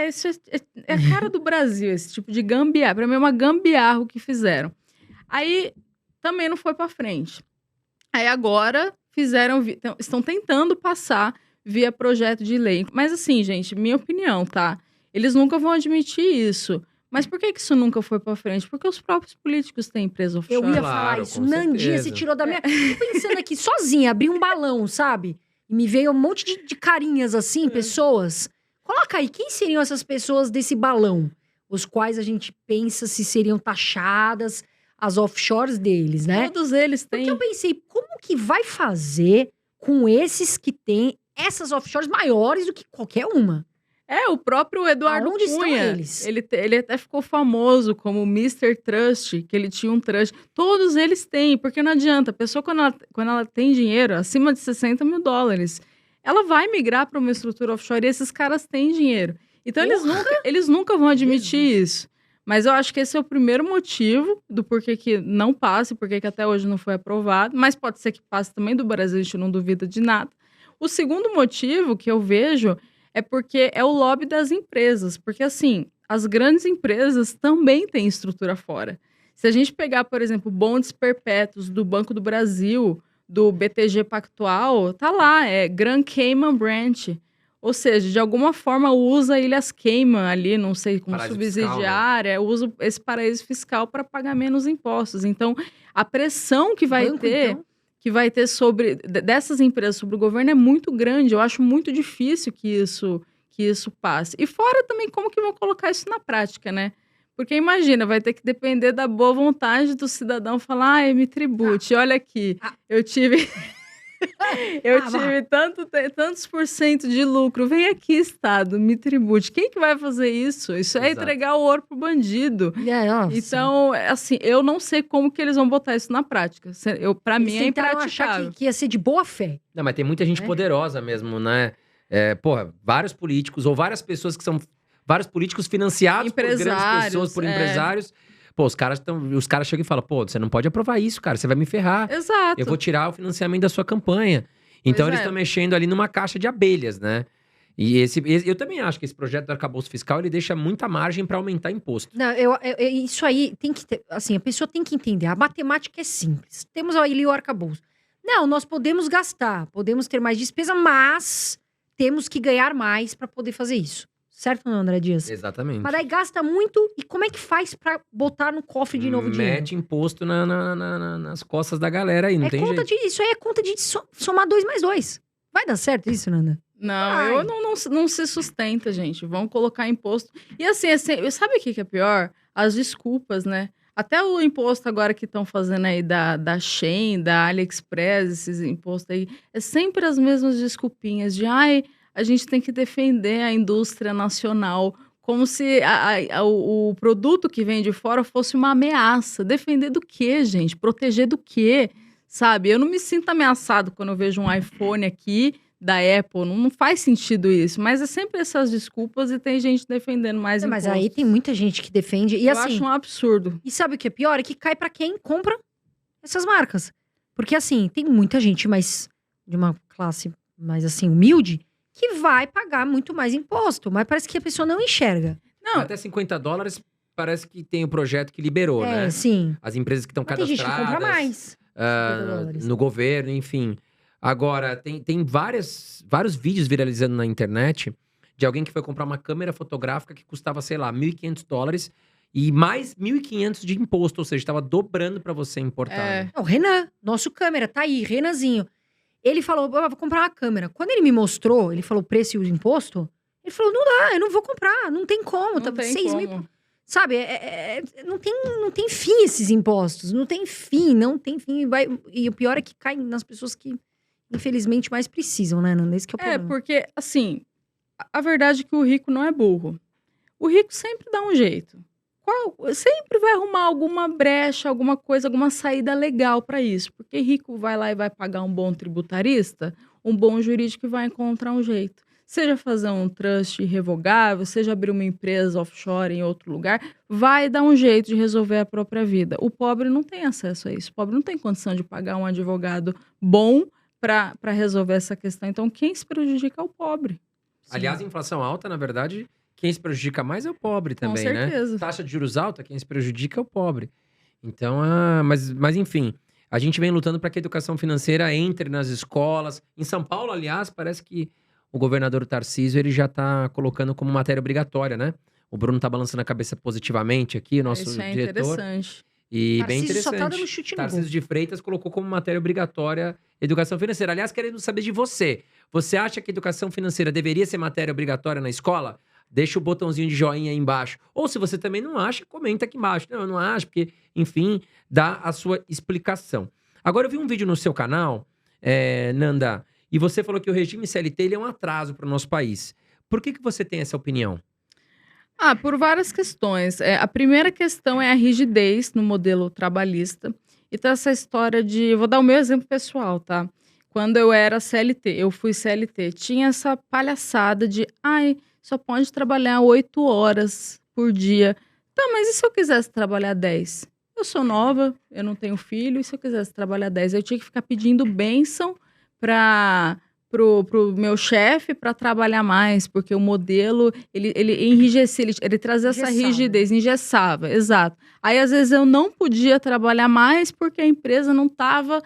Isso é a cara do Brasil, esse tipo de gambiarra. Para mim é uma gambiarra o que fizeram. Aí também não foi para frente. Aí agora estão tentando passar via projeto de lei. Mas assim, gente, minha opinião, tá? Eles nunca vão admitir isso. Mas por que isso nunca foi pra frente? Porque os próprios políticos têm empresa offshore. Eu ia Claro, falar isso. com Nandinha certeza. se tirou da minha... Tô pensando aqui sozinha, abri um balão, sabe? E me veio um monte de carinhas assim, pessoas. Coloca aí, quem seriam essas pessoas desse balão? Os quais a gente pensa se seriam taxadas, as offshores deles, né? Todos eles têm. Porque eu pensei, como que vai fazer com esses que têm essas offshores maiores do que qualquer uma? O próprio Eduardo Aonde estão Cunha, eles? ele até ficou famoso como Mr. Trust, que ele tinha um trust. Todos eles têm, porque não adianta. A pessoa, quando ela tem dinheiro acima de $60 mil, ela vai migrar para uma estrutura offshore e esses caras têm dinheiro. Então, eles nunca vão admitir isso. Mas eu acho que esse é o primeiro motivo do porquê que não passe, porquê que até hoje não foi aprovado. Mas pode ser que passe também do Brasil, a gente não duvida de nada. O segundo motivo que eu vejo é porque é o lobby das empresas. Porque, assim, as grandes empresas também têm estrutura fora. Se a gente pegar, por exemplo, bondes perpétuos do Banco do Brasil, do BTG Pactual, tá lá, é Grand Cayman Branch. Ou seja, de alguma forma usa Ilhas Cayman ali, não sei, como Paraíso subsidiária, fiscal, né? Usa esse paraíso fiscal para pagar menos impostos. Então, a pressão que vai ter... Então? que vai ter dessas empresas sobre o governo é muito grande. Eu acho muito difícil que isso passe. E fora também como que vão colocar isso na prática, né? Porque imagina, vai ter que depender da boa vontade do cidadão falar, me tribute, olha aqui, eu tive... tive tantos % de lucro. Vem aqui, Estado, me tribute. Quem que vai fazer isso? Isso é entregar o ouro pro bandido. Então, assim, eu não sei como que eles vão botar isso na prática. Pra mim é impraticável. Achar que ia ser de boa fé. Não, mas tem muita gente poderosa mesmo, né? Vários políticos ou várias pessoas que são... Vários políticos financiados por grandes pessoas, por empresários. Pô, os caras chegam e falam, pô, você não pode aprovar isso, cara, você vai me ferrar. Exato. Eu vou tirar o financiamento da sua campanha. Então, eles estão mexendo ali numa caixa de abelhas, né? E eu também acho que esse projeto do arcabouço fiscal, ele deixa muita margem para aumentar imposto. Não, isso aí tem que ter, assim, a pessoa tem que entender, a matemática é simples. Temos ali o arcabouço. Não, nós podemos gastar, podemos ter mais despesa, mas temos que ganhar mais para poder fazer isso. Certo, não, André Dias? Exatamente. Mas daí gasta muito, e como é que faz pra botar no cofre de novo dinheiro? Mete imposto nas costas da galera aí, não tem jeito. Isso aí é conta de somar 2 mais 2. Vai dar certo isso, Nanda? Não, não se sustenta, gente. Vão colocar imposto. E assim, sabe o que é pior? As desculpas, né? Até o imposto agora que estão fazendo aí da Shein, da AliExpress, esses impostos aí, é sempre as mesmas desculpinhas de a gente tem que defender a indústria nacional, como se o produto que vem de fora fosse uma ameaça. Defender do quê, gente? Proteger do quê? Sabe? Eu não me sinto ameaçado quando eu vejo um iPhone aqui da Apple, não faz sentido isso, mas é sempre essas desculpas e tem gente defendendo mais Mas impostos. aí tem muita gente que defende. E Eu assim, acho um absurdo. e sabe o que é pior? É que cai pra quem compra essas marcas. Porque assim, tem muita gente mais de uma classe mais assim, humilde, que vai pagar muito mais imposto. Mas parece que a pessoa não enxerga. Não, Até $50 parece que tem o projeto que liberou, né? Sim. As empresas que estão Mas tem gente que compra cadastradas mais. $50. no governo, enfim. Agora, tem vários vídeos viralizando na internet de alguém que foi comprar uma câmera fotográfica que custava, sei lá, $1.500 e mais 1.500 de imposto, ou seja, estava dobrando para você importar. É. né? O Renan, nosso câmera, tá aí, Renanzinho. Ele falou, eu vou comprar uma câmera. Quando ele me mostrou, ele falou o preço e o imposto, ele falou, não dá, eu não vou comprar, não tem como. não Tá tem 6 mil. como. Sabe, não tem fim esses impostos. Não tem fim. E o pior é que cai nas pessoas que, infelizmente, mais precisam, né, Nanda? Esse que é o problema. Porque, assim, a verdade é que o rico não é burro. O rico sempre dá um jeito. Sempre vai arrumar alguma brecha, alguma coisa, alguma saída legal para isso. Porque rico vai lá e vai pagar um bom tributarista, um bom jurídico e vai encontrar um jeito. Seja fazer um trust irrevogável, seja abrir uma empresa offshore em outro lugar, vai dar um jeito de resolver a própria vida. O pobre não tem acesso a isso. O pobre não tem condição de pagar um advogado bom para resolver essa questão. Então, quem se prejudica é o pobre. Aliás, a inflação alta, na verdade, quem se prejudica mais é o pobre também, Com né? certeza. Taxa de juros alta, quem se prejudica é o pobre. Então, mas enfim, a gente vem lutando para que a educação financeira entre nas escolas. Em São Paulo, aliás, parece que o governador Tarcísio, ele já tá colocando como matéria obrigatória, né? O Bruno tá balançando a cabeça positivamente aqui, o nosso Isso é diretor. interessante. E bem Tarcísio só interessante. tá dando chute no gol. Tarcísio de Freitas colocou como matéria obrigatória educação financeira. Aliás, querendo saber de você. Você acha que educação financeira deveria ser matéria obrigatória na escola? Deixa o botãozinho de joinha aí embaixo. Ou se você também não acha, comenta aqui embaixo. Não, eu não acho, porque, enfim, dá a sua explicação. Agora, eu vi um vídeo no seu canal, Nanda, e você falou que o regime CLT ele é um atraso para o nosso país. Por que você tem essa opinião? Por várias questões. A primeira questão é a rigidez no modelo trabalhista. Então, essa história de... Vou dar o meu exemplo pessoal, tá? Quando eu era CLT, eu fui CLT, tinha essa palhaçada de... só pode trabalhar 8 horas por dia. Tá, mas e se eu quisesse trabalhar 10? Eu sou nova, eu não tenho filho, e se eu quisesse trabalhar 10? Eu tinha que ficar pedindo bênção pro meu chefe para trabalhar mais, porque o modelo, ele enrijecia, ele trazia essa rigidez, engessava, exato. Aí, às vezes, eu não podia trabalhar mais porque a empresa não estava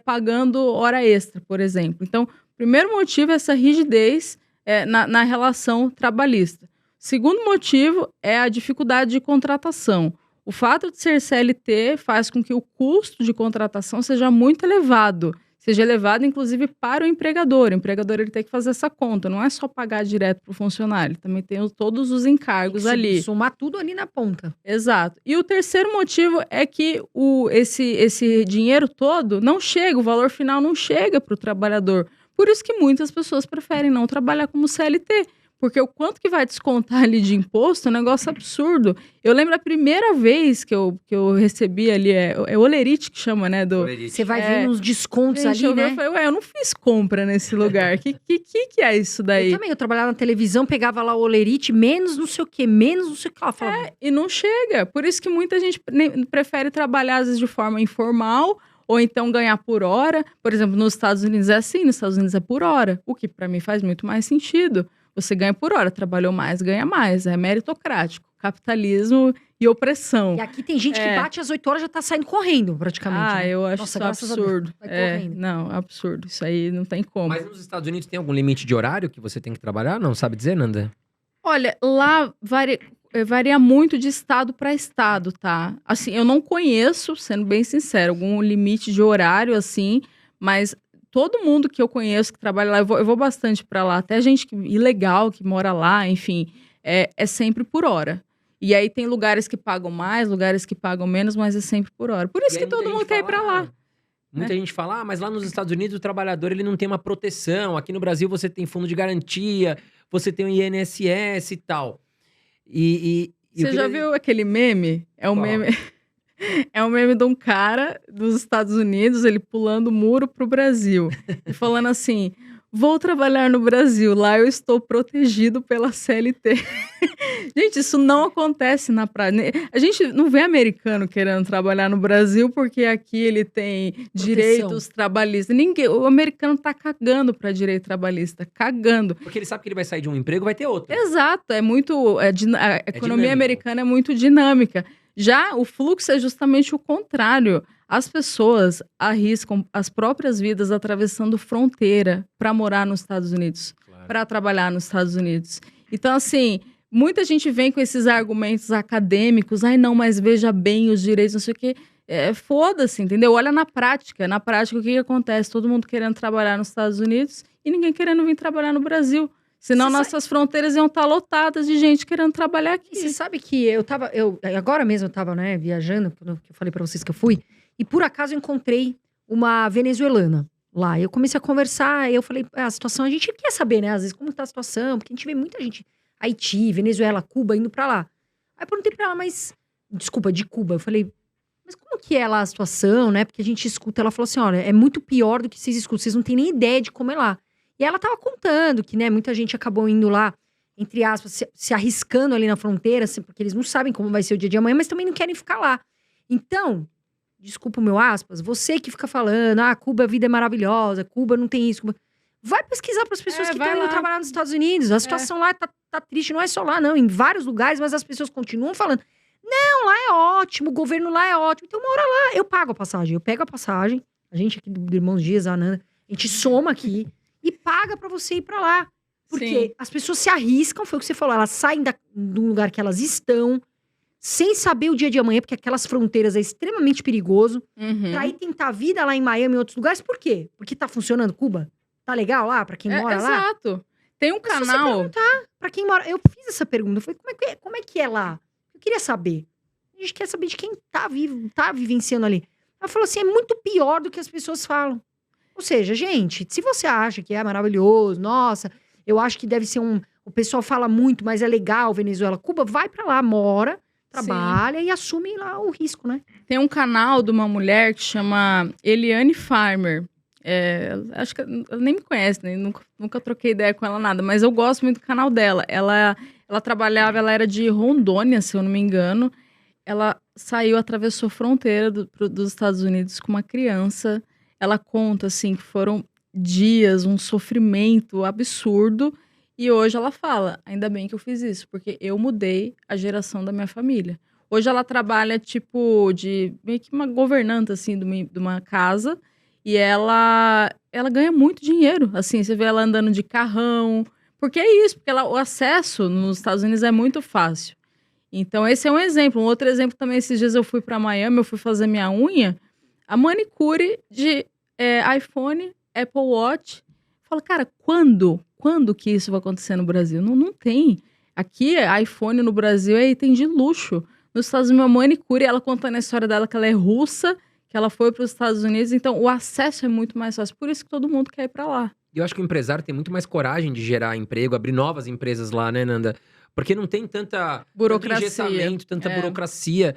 pagando hora extra, por exemplo. Então, o primeiro motivo é essa rigidez na relação trabalhista. Segundo motivo é a dificuldade de contratação. O fato de ser CLT faz com que o custo de contratação seja muito elevado. Seja elevado, inclusive, para o empregador. O empregador ele tem que fazer essa conta. Não é só pagar direto para o funcionário. Ele também tem todos os encargos ali. Somar tudo ali na ponta. Exato. E o terceiro motivo é que esse dinheiro todo não chega, o valor final não chega para o trabalhador. Por isso que muitas pessoas preferem não trabalhar como CLT. Porque o quanto que vai descontar ali de imposto é um negócio absurdo. Eu lembro a primeira vez que eu recebi ali, é olerite que chama, né? Você vai vendo uns descontos ali, eu né? falei, eu não fiz compra nesse lugar. Que é isso daí? Eu trabalhava na televisão, pegava lá o olerite, menos não sei o que, menos não sei o que. Ela falava, E não chega. Por isso que muita gente prefere trabalhar, às vezes, de forma informal, ou então ganhar por hora. Por exemplo, nos Estados Unidos é assim, nos Estados Unidos é por hora. O que para mim faz muito mais sentido. Você ganha por hora, trabalhou mais, ganha mais. É meritocrático. Capitalismo e opressão. E aqui tem gente que bate às 8 horas e já tá saindo correndo, praticamente. Né? Eu acho Nossa, isso absurdo. Vai correndo. Não, absurdo. Isso aí não tem como. Mas nos Estados Unidos tem algum limite de horário que você tem que trabalhar? Não sabe dizer, Nanda? Olha, lá varia muito de estado para estado, tá? Assim, eu não conheço, sendo bem sincero, algum limite de horário, assim, mas todo mundo que eu conheço que trabalha lá, eu vou bastante pra lá, até gente ilegal que mora lá, enfim, é sempre por hora. E aí tem lugares que pagam mais, lugares que pagam menos, mas é sempre por hora. Por isso E que aí muita todo mundo gente quer ir pra lá. Muita gente fala, mas lá nos Estados Unidos o trabalhador ele não tem uma proteção. Aqui no Brasil você tem fundo de garantia, você tem o INSS e tal. Você já viu aquele meme? Qual? Meme. É um meme de um cara dos Estados Unidos, ele pulando o muro pro Brasil. E falando assim: vou trabalhar no Brasil, lá eu estou protegido pela CLT. Gente, isso não acontece na prática. A gente não vê americano querendo trabalhar no Brasil porque aqui ele tem direitos trabalhistas. O americano tá cagando para direito trabalhista, cagando. Porque ele sabe que ele vai sair de um emprego, vai ter outro. Exato, a economia dinâmico. americana é muito dinâmica. Já o fluxo é justamente o contrário. As pessoas arriscam as próprias vidas atravessando fronteira para morar nos Estados Unidos, para trabalhar nos Estados Unidos. Então, assim, muita gente vem com esses argumentos acadêmicos. Ai, não, mas veja bem os direitos, não sei o quê. Foda-se, entendeu? Olha na prática. Na prática, o que acontece? Todo mundo querendo trabalhar nos Estados Unidos e ninguém querendo vir trabalhar no Brasil. Senão nossas fronteiras iam estar lotadas de gente querendo trabalhar aqui. E você sabe que agora mesmo eu tava, né, viajando, quando eu falei pra vocês que eu fui, e por acaso eu encontrei uma venezuelana lá. Eu comecei a conversar, eu falei, a situação, a gente quer saber, né, às vezes, como tá a situação, porque a gente vê muita gente, Haiti, Venezuela, Cuba, indo pra lá. Aí eu perguntei pra ela, de Cuba, eu falei, mas como que é lá a situação, né, porque a gente escuta, ela falou assim, olha, é muito pior do que vocês escutam, vocês não têm nem ideia de como é lá. E ela tava contando que, né, muita gente acabou indo lá, entre aspas, se arriscando ali na fronteira, porque eles não sabem como vai ser o dia de amanhã, mas também não querem ficar lá. Então, desculpa o meu aspas, você que fica falando, Cuba, a vida é maravilhosa, Cuba não tem isso. Vai pesquisar para as pessoas que estão indo trabalhar nos Estados Unidos. A situação lá tá triste, não é só lá, não, em vários lugares, mas as pessoas continuam falando, não, lá é ótimo, o governo lá é ótimo, então mora lá. Eu pago a passagem, eu pego a passagem, a gente aqui do Irmãos Dias, a Ananda, a gente soma aqui, e paga pra você ir pra lá. Porque as pessoas se arriscam, foi o que você falou, elas saem do lugar que elas estão, sem saber o dia de amanhã, porque aquelas fronteiras é extremamente perigoso. Pra ir tentar a vida lá em Miami e em outros lugares, por quê? Porque tá funcionando Cuba? Tá legal lá, pra quem mora lá? Exato. Tem um Mas se você canal... perguntar pra quem mora... Eu fiz essa pergunta, eu falei, como é que é lá? Eu queria saber. A gente quer saber de quem tá vivenciando ali. Ela falou assim, é muito pior do que as pessoas falam. Ou seja, gente, se você acha que é maravilhoso, nossa, eu acho que deve ser o pessoal fala muito, mas é legal, Venezuela, Cuba, vai pra lá, mora, trabalha e assume lá o risco, né? Tem um canal de uma mulher que chama Eliane Farmer. Acho que ela nem me conhece, né? Nunca troquei ideia com ela nada, mas eu gosto muito do canal dela. Ela trabalhava, ela era de Rondônia, se eu não me engano. Ela saiu, atravessou a fronteira dos Estados Unidos com uma criança. Ela conta, assim, que foram dias, um sofrimento absurdo. E hoje ela fala, ainda bem que eu fiz isso, porque eu mudei a geração da minha família. Hoje ela trabalha, tipo, de meio que uma governanta, assim, de uma casa. E ela ganha muito dinheiro, assim, você vê ela andando de carrão. Porque é isso, porque o acesso nos Estados Unidos é muito fácil. Então, esse é um exemplo. Um outro exemplo também, esses dias eu fui para Miami, eu fui fazer minha unha. A manicure de iPhone, Apple Watch. Fala, cara, quando que isso vai acontecer no Brasil? Não tem. Aqui, iPhone no Brasil é item de luxo. Nos Estados Unidos, uma manicure, ela contando a história dela, que ela é russa, que ela foi para os Estados Unidos. Então, o acesso é muito mais fácil. Por isso que todo mundo quer ir para lá. E eu acho que o empresário tem muito mais coragem de gerar emprego, abrir novas empresas lá, né, Nanda? Porque não tem tanta burocracia, tanto engessamento, tanta burocracia.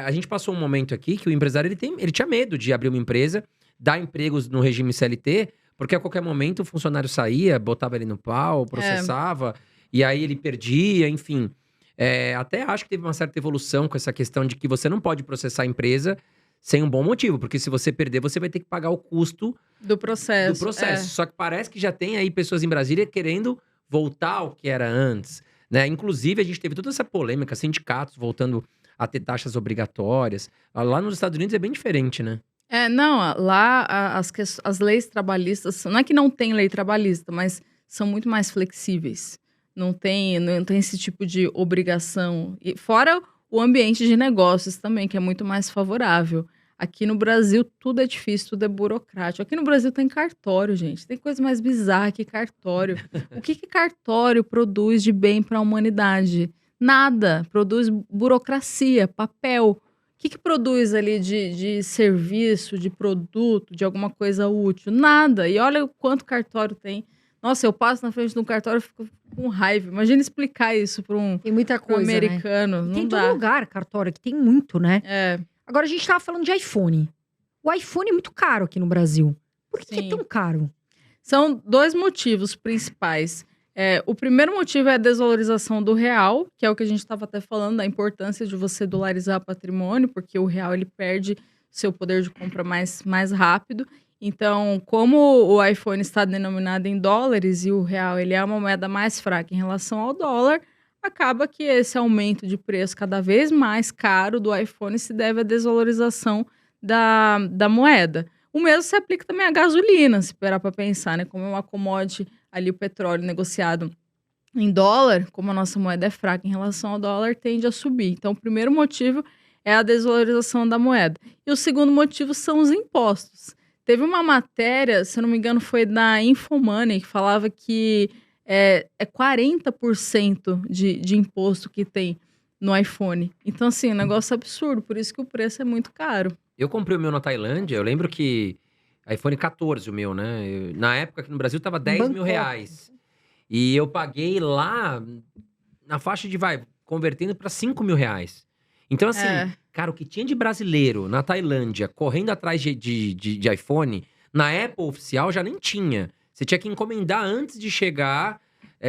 A gente passou um momento aqui que o empresário ele tinha medo de abrir uma empresa, dar empregos no regime CLT, porque a qualquer momento o funcionário saía, botava ele no pau, processava, e aí ele perdia, enfim. Até acho que teve uma certa evolução com essa questão de que você não pode processar a empresa sem um bom motivo, porque se você perder, você vai ter que pagar o custo do processo. Só que parece que já tem aí pessoas em Brasília querendo voltar ao que era antes, né? Inclusive, a gente teve toda essa polêmica, sindicatos voltando a ter taxas obrigatórias. Lá nos Estados Unidos é bem diferente, né? Não, lá as leis trabalhistas, não é que não tem lei trabalhista, mas são muito mais flexíveis. Não tem esse tipo de obrigação. E fora o ambiente de negócios também, que é muito mais favorável. Aqui no Brasil tudo é difícil, tudo é burocrático. Aqui no Brasil tem cartório, gente. Tem coisa mais bizarra que cartório. O que cartório produz de bem para a humanidade? Nada. Produz burocracia, papel. O que produz ali de serviço, de produto, de alguma coisa útil? Nada. E olha o quanto cartório tem. Nossa, eu passo na frente de um cartório e fico com raiva. Imagina explicar isso para Tem muita um coisa, né? americano. Não Tem em dá. todo lugar cartório, que tem muito, né? É, Agora, a gente tava falando de iPhone. O iPhone é muito caro aqui no Brasil. Por que é Sim. tão caro? são 2 motivos principais. O primeiro motivo é a desvalorização do real, que é o que a gente estava até falando, da importância de você dolarizar patrimônio, porque o real ele perde seu poder de compra mais rápido. Então, como o iPhone está denominado em dólares e o real ele é uma moeda mais fraca em relação ao dólar, acaba que esse aumento de preço cada vez mais caro do iPhone se deve à desvalorização da moeda. O mesmo se aplica também à gasolina, se parar para pensar, né? Como é uma commodity, ali o petróleo negociado em dólar, como a nossa moeda é fraca em relação ao dólar, tende a subir. Então, o primeiro motivo é a desvalorização da moeda. E o segundo motivo são os impostos. Teve uma matéria, se eu não me engano, foi da Infomoney, que falava que é 40% de imposto que tem no iPhone. Então, assim, é um negócio absurdo, por isso que o preço é muito caro. Eu comprei o meu na Tailândia, eu lembro que iPhone 14 o meu, né? Na época aqui no Brasil tava 10 mil reais. E eu paguei lá na faixa de, convertendo para 5 mil reais. Então, assim, cara, o que tinha de brasileiro na Tailândia correndo atrás de iPhone, na Apple oficial já nem tinha. Você tinha que encomendar antes de chegar.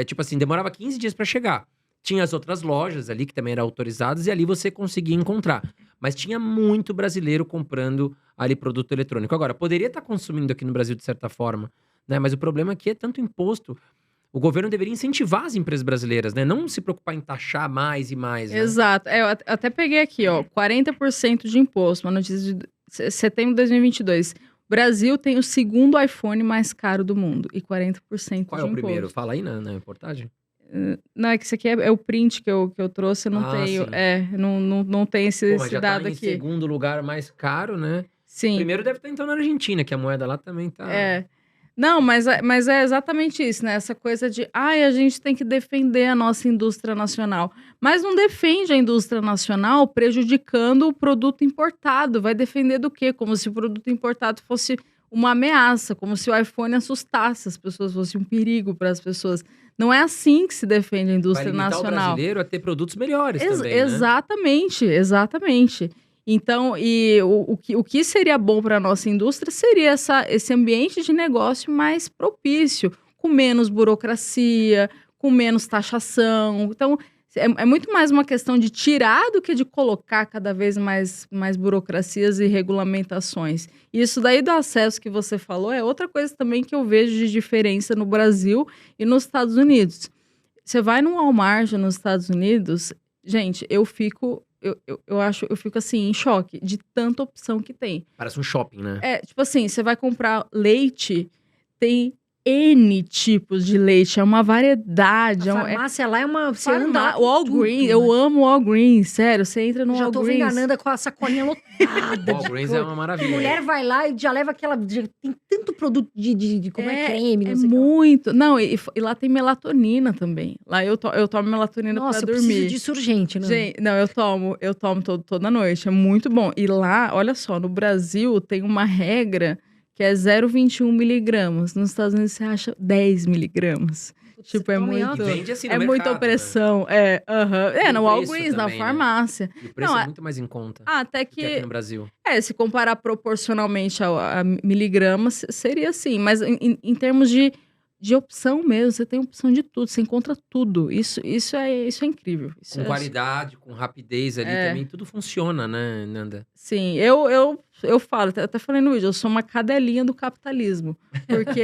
Tipo assim, demorava 15 dias para chegar. Tinha as outras lojas ali que também eram autorizadas e ali você conseguia encontrar. Mas tinha muito brasileiro comprando ali produto eletrônico. Agora, poderia estar consumindo aqui no Brasil de certa forma, né? Mas o problema aqui é tanto imposto. O governo deveria incentivar as empresas brasileiras, né? Não se preocupar em taxar mais e mais, né? Exato. Eu até peguei aqui, ó, 40% de imposto, uma notícia de setembro de 2022. O Brasil tem o segundo iPhone mais caro do mundo e 40% Qual é de o imposto. primeiro? Fala aí na reportagem. Não, é que isso aqui é o print que eu trouxe, eu não Ah, tenho. sim. Não tem Pô, esse mas já dado tá em aqui. segundo lugar mais caro, né? Sim. Primeiro deve estar então na Argentina, que a moeda lá também tá... Não, mas é exatamente isso, né? Essa coisa de, a gente tem que defender a nossa indústria nacional. Mas não defende a indústria nacional prejudicando o produto importado. Vai defender do quê? Como se o produto importado fosse uma ameaça, como se o iPhone assustasse as pessoas, fosse um perigo para as pessoas. Não é assim que se defende a indústria Vai limitar nacional. o brasileiro a ter produtos melhores também, né? Exatamente. Então, o que seria bom para a nossa indústria seria esse ambiente de negócio mais propício, com menos burocracia, com menos taxação. Então, é muito mais uma questão de tirar do que de colocar cada vez mais burocracias e regulamentações. E isso daí do acesso que você falou é outra coisa também que eu vejo de diferença no Brasil e nos Estados Unidos. Você vai num Walmart nos Estados Unidos, gente, eu fico assim, em choque de tanta opção que tem. Parece um shopping, né? Tipo assim, você vai comprar leite, tem N tipos de leite, é uma variedade. A farmácia lá é uma... Você anda lá, tem Walgreens, tudo, eu né? amo Walgreens, sério, você entra no Já tô Walgreens. vendo a Nanda com a sacolinha lotada de Walgreens coisa. é uma A maravilha. mulher vai lá e já leva aquela... Tem tanto produto de como é creme, não É sei o que lá. muito. Não, e lá tem melatonina também. Lá eu tomo melatonina Nossa, pra eu dormir. preciso disso urgente, né? Gente, não, eu tomo toda noite, é muito bom. E lá, olha só, no Brasil tem uma regra que é 0,21 miligramas. Nos Estados Unidos você acha 10 miligramas. Putz, Tipo, você é toma em muito... alta. E vende assim no É mercado, muita opressão. E No o preço Walgreens, na também, né? farmácia. E o preço Não, é muito mais em conta Até do que aqui que, no Brasil. se comparar proporcionalmente a miligramas, seria assim. Mas em termos de opção mesmo, você tem opção de tudo, você encontra tudo. Isso é incrível. Isso Com qualidade, com rapidez ali também, tudo funciona, né, Nanda? Sim, eu falo, até falei no vídeo, eu sou uma cadelinha do capitalismo. Porque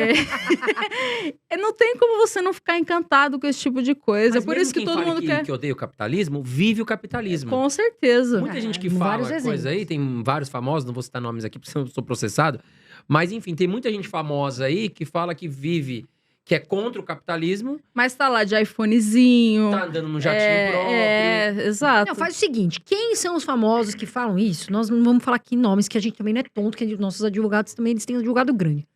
não tem como você não ficar encantado com esse tipo de coisa. Mas Por mesmo isso que quem todo fale mundo quer. que odeia o capitalismo, vive o capitalismo. Com certeza. Muita gente que vários fala coisa aí, exemplos. tem vários famosos, não vou citar nomes aqui porque eu sou processado, mas enfim, tem muita gente famosa aí que fala que vive, que é contra o capitalismo, Mas tá lá de iPhonezinho. tá andando num jatinho próprio. Exato. Não, faz o seguinte, quem são os famosos que falam isso? Nós não vamos falar aqui nomes, que a gente também não é tonto, que nossos advogados também, eles têm um advogado grande.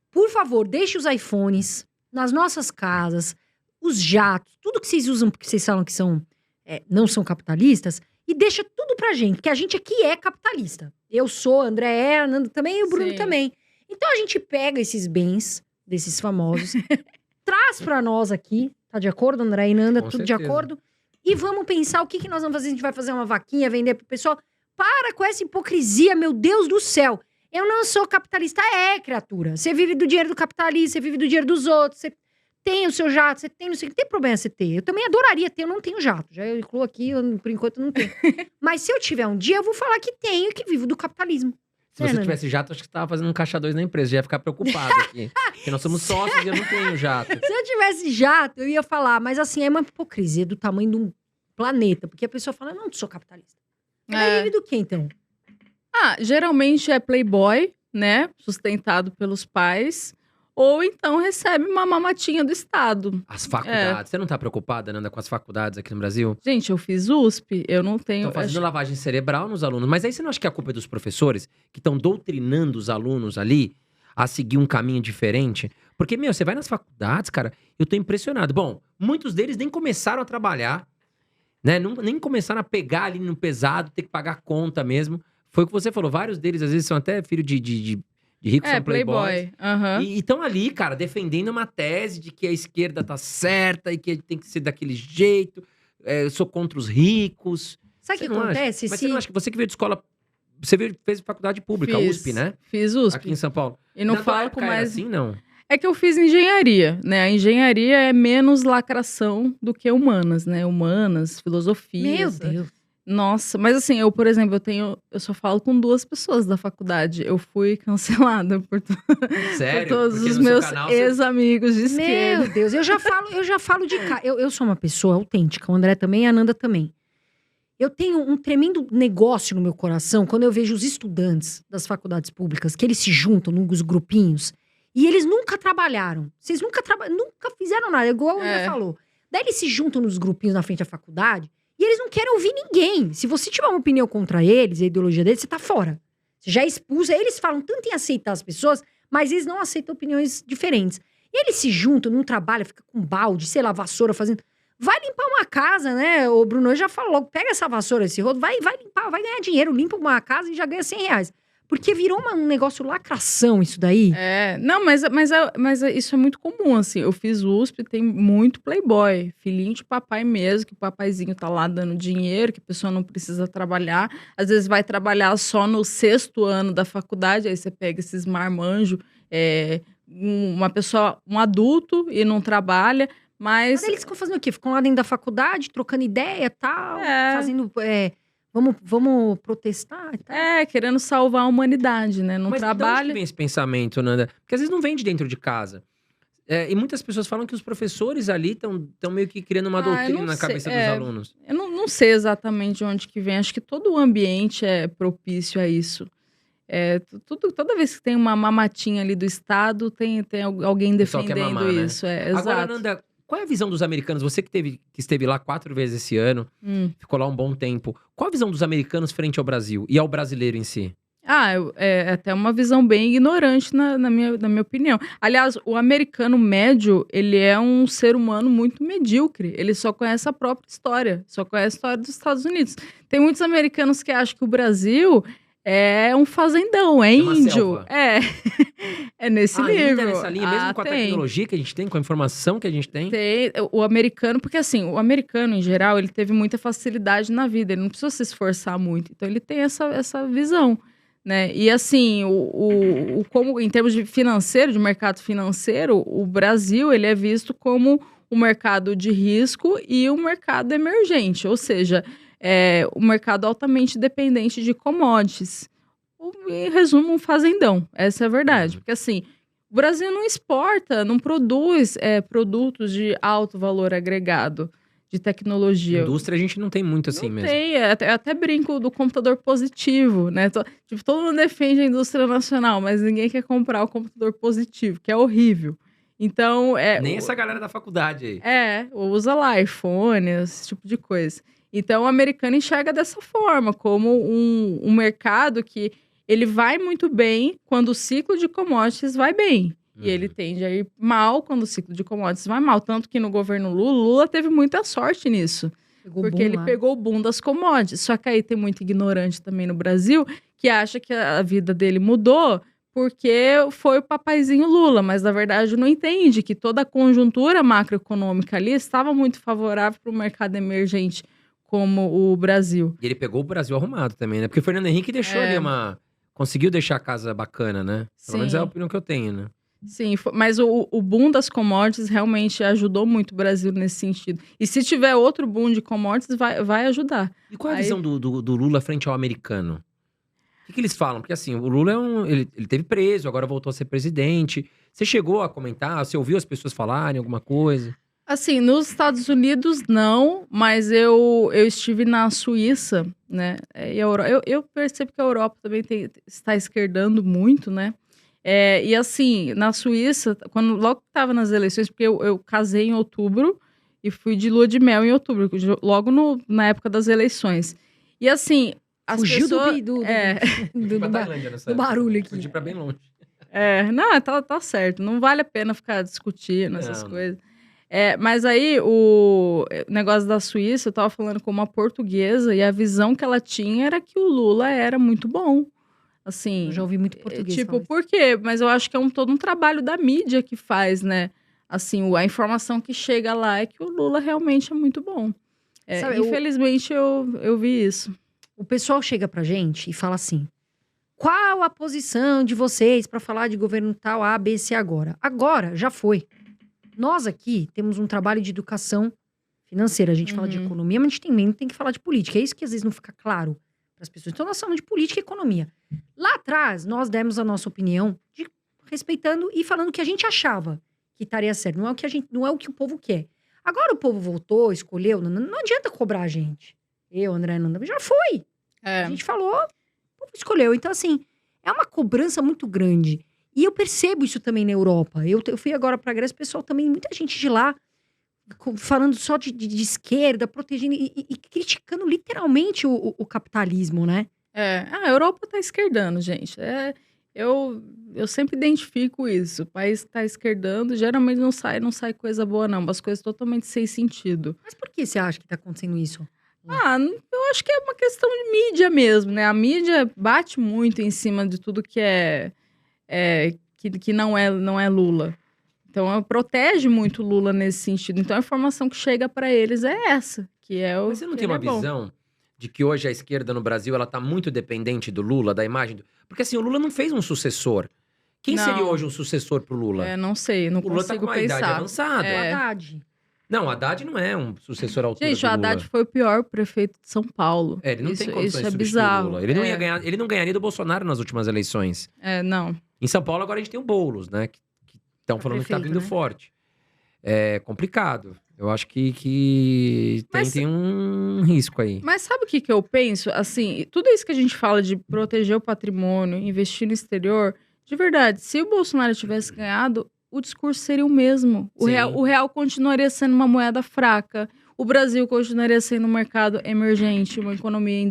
Por favor, deixe os iPhones nas nossas casas, os jatos, tudo que vocês usam, porque vocês falam que são, não são capitalistas, e deixa tudo pra gente, porque a gente aqui é capitalista. Eu sou, André é, a Nanda também e o Bruno Sim. também. Então a gente pega esses bens desses famosos, traz pra nós aqui, tá de acordo, André e Nanda, Com tudo de certeza. acordo? E vamos pensar o que nós vamos fazer. A gente vai fazer uma vaquinha, vender pro pessoal. Para com essa hipocrisia, meu Deus do céu. Eu não sou capitalista, criatura. Você vive do dinheiro do capitalista, você vive do dinheiro dos outros, você tem o seu jato, você tem, não sei o que. Tem problema você ter. Eu também adoraria ter, eu não tenho jato. Já eu incluo aqui, por enquanto não tenho. Mas se eu tiver um dia, eu vou falar que tenho e que vivo do capitalismo. Se você Nanda? tivesse jato, acho que você tava fazendo um caixa 2 na empresa. Já ia ficar preocupado aqui. Porque nós somos sócios e eu não tenho jato. Se eu tivesse jato, eu ia falar. Mas assim, é uma hipocrisia do tamanho de um planeta. Porque a pessoa fala, não sou capitalista. Mas É. vive do quê, então? Geralmente é playboy, né? Sustentado pelos pais. Ou então recebe uma mamatinha do Estado. As faculdades. Você não tá preocupada, Nanda, com as faculdades aqui no Brasil? Gente, eu fiz USP, eu não tenho... Estão fazendo lavagem cerebral nos alunos. Mas aí você não acha que a culpa é dos professores que estão doutrinando os alunos ali a seguir um caminho diferente? Porque, você vai nas faculdades, cara, eu tô impressionado. Bom, muitos deles nem começaram a trabalhar, né? Nem começaram a pegar ali no pesado, ter que pagar conta mesmo. Foi o que você falou, vários deles às vezes são até filho de ricos, são playboys. playboy. Aham. E estão ali, cara, defendendo uma tese de que a esquerda tá certa e que tem que ser daquele jeito. Eu sou contra os ricos. Sabe o que Você não acha? acontece? Mas você não acha que você que veio de escola... fez faculdade pública, Fiz. USP, né? Fiz USP. Aqui em São Paulo. E não Na tua falo época com era mais... assim, não? É que eu fiz engenharia, né? A engenharia é menos lacração do que humanas, né? Humanas, filosofia. Meu Deus. Nossa, mas assim, eu, por exemplo, eu só falo com 2 pessoas da faculdade. Eu fui cancelada por Sério? todos Porque os no seu meus canal você- ex-amigos de esquerda. Meu Deus, eu já falo de cá. Eu sou uma pessoa autêntica, o André também e a Nanda também. Eu tenho um tremendo negócio no meu coração quando eu vejo os estudantes das faculdades públicas, que eles se juntam nos grupinhos e eles nunca trabalharam. Vocês nunca fizeram nada, igual o André falou. Daí eles se juntam nos grupinhos na frente da faculdade e eles não querem ouvir ninguém. Se você tiver uma opinião contra eles, a ideologia deles, você tá fora. Você já expulsa. Eles falam tanto em aceitar as pessoas, mas eles não aceitam opiniões diferentes. E eles se juntam, não trabalham, fica com balde, sei lá, vassoura fazendo... Vai limpar uma casa, né? O Bruno já falou logo, pega essa vassoura, esse rodo, vai limpar, vai ganhar dinheiro, limpa uma casa e já ganha R$100. Porque virou um negócio lacração isso daí. Não, mas isso é muito comum, assim. Eu fiz USP, tem muito playboy. Filhinho de papai mesmo, que o papaizinho tá lá dando dinheiro, que a pessoa não precisa trabalhar. Às vezes vai trabalhar só no 6º ano da faculdade, aí você pega esses marmanjos, uma pessoa, um adulto e não trabalha, mas... Mas eles ficam fazendo o quê? Ficam lá dentro da faculdade, trocando ideia e tal, fazendo... Vamos protestar e tal. querendo salvar a humanidade, né? Não Mas de onde que trabalha. vem esse pensamento, Nanda? Porque às vezes não vem de dentro de casa. E muitas pessoas falam que os professores ali estão meio que criando uma eu doutrina não na sei. cabeça dos alunos. Eu não sei exatamente de onde que vem. Acho que todo o ambiente é propício a isso. Toda vez que tem uma mamatinha ali do Estado, tem alguém pessoal quer defendendo mamar, né? isso. Agora, Exato. Nanda, qual é a visão dos americanos? Você que esteve lá 4 vezes esse ano, ficou lá um bom tempo. Qual a visão dos americanos frente ao Brasil e ao brasileiro em si? É até uma visão bem ignorante na minha opinião. Aliás, o americano médio, ele é um ser humano muito medíocre. Ele só conhece a própria história, só conhece a história dos Estados Unidos. Tem muitos americanos que acham que o Brasil é um fazendão, uma índio. selva. É nesse Ainda nível. nessa linha, mesmo com a tem. tecnologia que a gente tem, com a informação que a gente tem? Tem o americano, porque assim, o americano em geral, ele teve muita facilidade na vida, ele não precisou se esforçar muito. Então ele tem essa visão, né? E assim, como em termos de mercado financeiro, o Brasil, ele é visto como um mercado de risco e um mercado emergente, ou seja, um mercado altamente dependente de commodities. Em resumo, um fazendão. Essa é a verdade. Porque assim, o Brasil não exporta, não produz produtos de alto valor agregado, de tecnologia. Indústria a gente não tem muito assim Não mesmo. tem, eu até brinco do computador positivo, né? Todo mundo defende a indústria nacional, mas ninguém quer comprar o computador positivo, que é horrível. Então, Nem essa galera da faculdade aí. usa lá iPhone, esse tipo de coisa. Então, o americano enxerga dessa forma, como um mercado que ele vai muito bem quando o ciclo de commodities vai bem. E ele tende a ir mal quando o ciclo de commodities vai mal. Tanto que no governo Lula teve muita sorte nisso. Porque ele pegou o boom das commodities. Só que aí tem muito ignorante também no Brasil que acha que a vida dele mudou porque foi o papaizinho Lula. Mas, na verdade, não entende que toda a conjuntura macroeconômica ali estava muito favorável para o mercado emergente como o Brasil. E ele pegou o Brasil arrumado também, né? Porque o Fernando Henrique deixou ali conseguiu deixar a casa bacana, né? Pelo menos é a opinião que eu tenho, né? Sim, mas o boom das commodities realmente ajudou muito o Brasil nesse sentido. E se tiver outro boom de commodities, vai ajudar. E qual é a visão do Lula frente ao americano? O que eles falam? Porque assim, o Lula ele teve preso, agora voltou a ser presidente. Você chegou a comentar? Você ouviu as pessoas falarem alguma coisa? Assim, nos Estados Unidos não, mas eu estive na Suíça, né? E eu percebo que a Europa também está esquerdando muito, né? E assim, na Suíça, logo que estava nas eleições, porque eu casei em outubro e fui de lua de mel em outubro, logo na época das eleições. E assim, as Fugiu pessoas... do barulho aqui. Fugiu pra bem longe. Não, tá certo. Não vale a pena ficar discutindo essas coisas. Mas aí, o negócio da Suíça, eu tava falando com uma portuguesa e a visão que ela tinha era que o Lula era muito bom. Assim, eu já ouvi muito português. Tipo, por quê? Mas eu acho que é todo um trabalho da mídia que faz, né? Assim, a informação que chega lá é que o Lula realmente é muito bom. Sabe, infelizmente, eu vi isso. O pessoal chega pra gente e fala assim: qual a posição de vocês pra falar de governo tal A, B, C agora? Agora, já foi. Nós aqui temos um trabalho de educação financeira. A gente fala de economia, mas a gente também tem que falar de política. É isso que às vezes não fica claro para as pessoas. Então, nós falamos de política e economia. Lá atrás, nós demos a nossa opinião, respeitando e falando o que a gente achava que estaria certo. Não é o que o povo quer. Agora o povo voltou, escolheu. Não adianta cobrar a gente. Eu, André, Nanda, já foi. A gente falou, o povo escolheu. Então, assim, é uma cobrança muito grande. E eu percebo isso também na Europa. Eu fui agora para a Grécia, pessoal também, muita gente de lá, falando só de esquerda, protegendo e criticando literalmente o capitalismo, né? A Europa tá esquerdando, gente. Eu sempre identifico isso. O país que tá esquerdando, geralmente não sai coisa boa, não. Umas coisas totalmente sem sentido. Mas por que você acha que tá acontecendo isso? Eu acho que é uma questão de mídia mesmo, né? A mídia bate muito em cima de tudo que que não é Lula. Então, protege muito Lula nesse sentido. Então, a informação que chega para eles é essa, que é o Mas você não tem uma visão de que hoje a esquerda no Brasil ela tá muito dependente do Lula, da imagem do... Porque assim, o Lula não fez um sucessor. Quem seria hoje um sucessor pro Lula? Não sei, não o Lula consigo tá com uma pensar. idade avançada. O Haddad. Não, o Haddad não é um sucessor à altura Gente, do o Lula. Haddad foi o pior prefeito de São Paulo. Ele não tem condições isso de é substituir bizarro. o Lula. Ele não ganharia do Bolsonaro nas últimas eleições. Não. Em São Paulo agora a gente tem o Boulos, né? Que estão falando que tá vindo forte. É complicado. Eu acho que tem um risco aí. Mas sabe o que eu penso? Assim, tudo isso que a gente fala de proteger o patrimônio, investir no exterior, de verdade, se o Bolsonaro tivesse ganhado, o discurso seria o mesmo. O real continuaria sendo uma moeda fraca. O Brasil continuaria sendo um mercado emergente, uma economia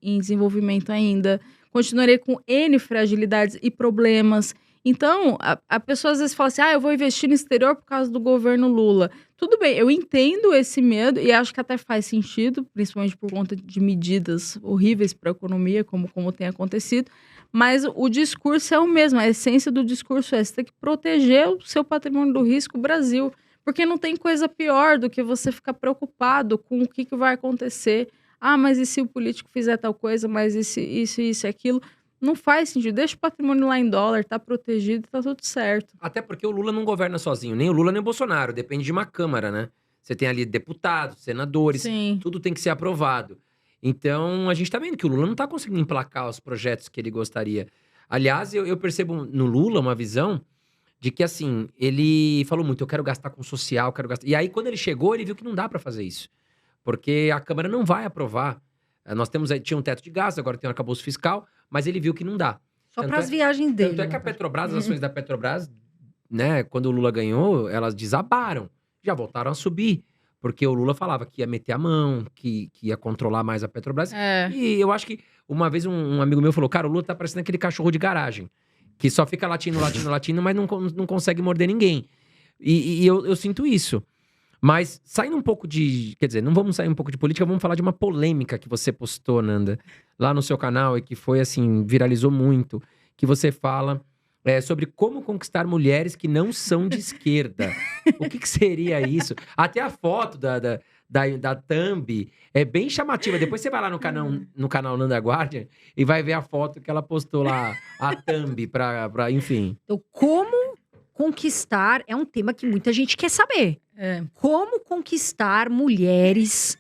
em desenvolvimento ainda. Continuaria com N fragilidades e problemas. Então, a pessoa às vezes fala assim, eu vou investir no exterior por causa do governo Lula. Tudo bem, eu entendo esse medo e acho que até faz sentido, principalmente por conta de medidas horríveis para a economia, como tem acontecido. Mas o discurso é o mesmo, a essência do discurso você tem que proteger o seu patrimônio do risco Brasil. Porque não tem coisa pior do que você ficar preocupado com o que vai acontecer. Mas e se o político fizer tal coisa, mas isso e aquilo? Não faz sentido. Deixa o patrimônio lá em dólar, tá protegido, tá tudo certo. Até porque o Lula não governa sozinho, nem o Lula nem o Bolsonaro. Depende de uma Câmara, né? Você tem ali deputados, senadores, tudo tem que ser aprovado. Então, a gente tá vendo que o Lula não tá conseguindo emplacar os projetos que ele gostaria. Aliás, eu percebo no Lula uma visão de que, assim, ele falou muito, eu quero gastar com social, quero gastar... E aí, quando ele chegou, ele viu que não dá pra fazer isso. Porque a Câmara não vai aprovar. Nós tinha um teto de gastos, agora tem um arcabouço fiscal, mas ele viu que não dá. Só para as viagens dele. Tanto é que a Petrobras, as ações da Petrobras né, quando o Lula ganhou, elas desabaram. Já voltaram a subir. Porque o Lula falava que ia meter a mão, que ia controlar mais a Petrobras. É. E eu acho que uma vez um amigo meu falou, cara, o Lula tá parecendo aquele cachorro de garagem. Que só fica latindo, mas não consegue morder ninguém. E eu sinto isso. Mas saindo um pouco de... Quer dizer, não vamos sair um pouco de política, vamos falar de uma polêmica que você postou, Nanda, lá no seu canal, e que foi, assim, viralizou muito. Que você fala sobre como conquistar mulheres que não são de esquerda. O que seria isso? Até a foto da Thumb é bem chamativa. Depois você vai lá no canal Nanda Guardian e vai ver a foto que ela postou lá, a Thumb, enfim. Então, como conquistar é um tema que muita gente quer saber. Como conquistar mulheres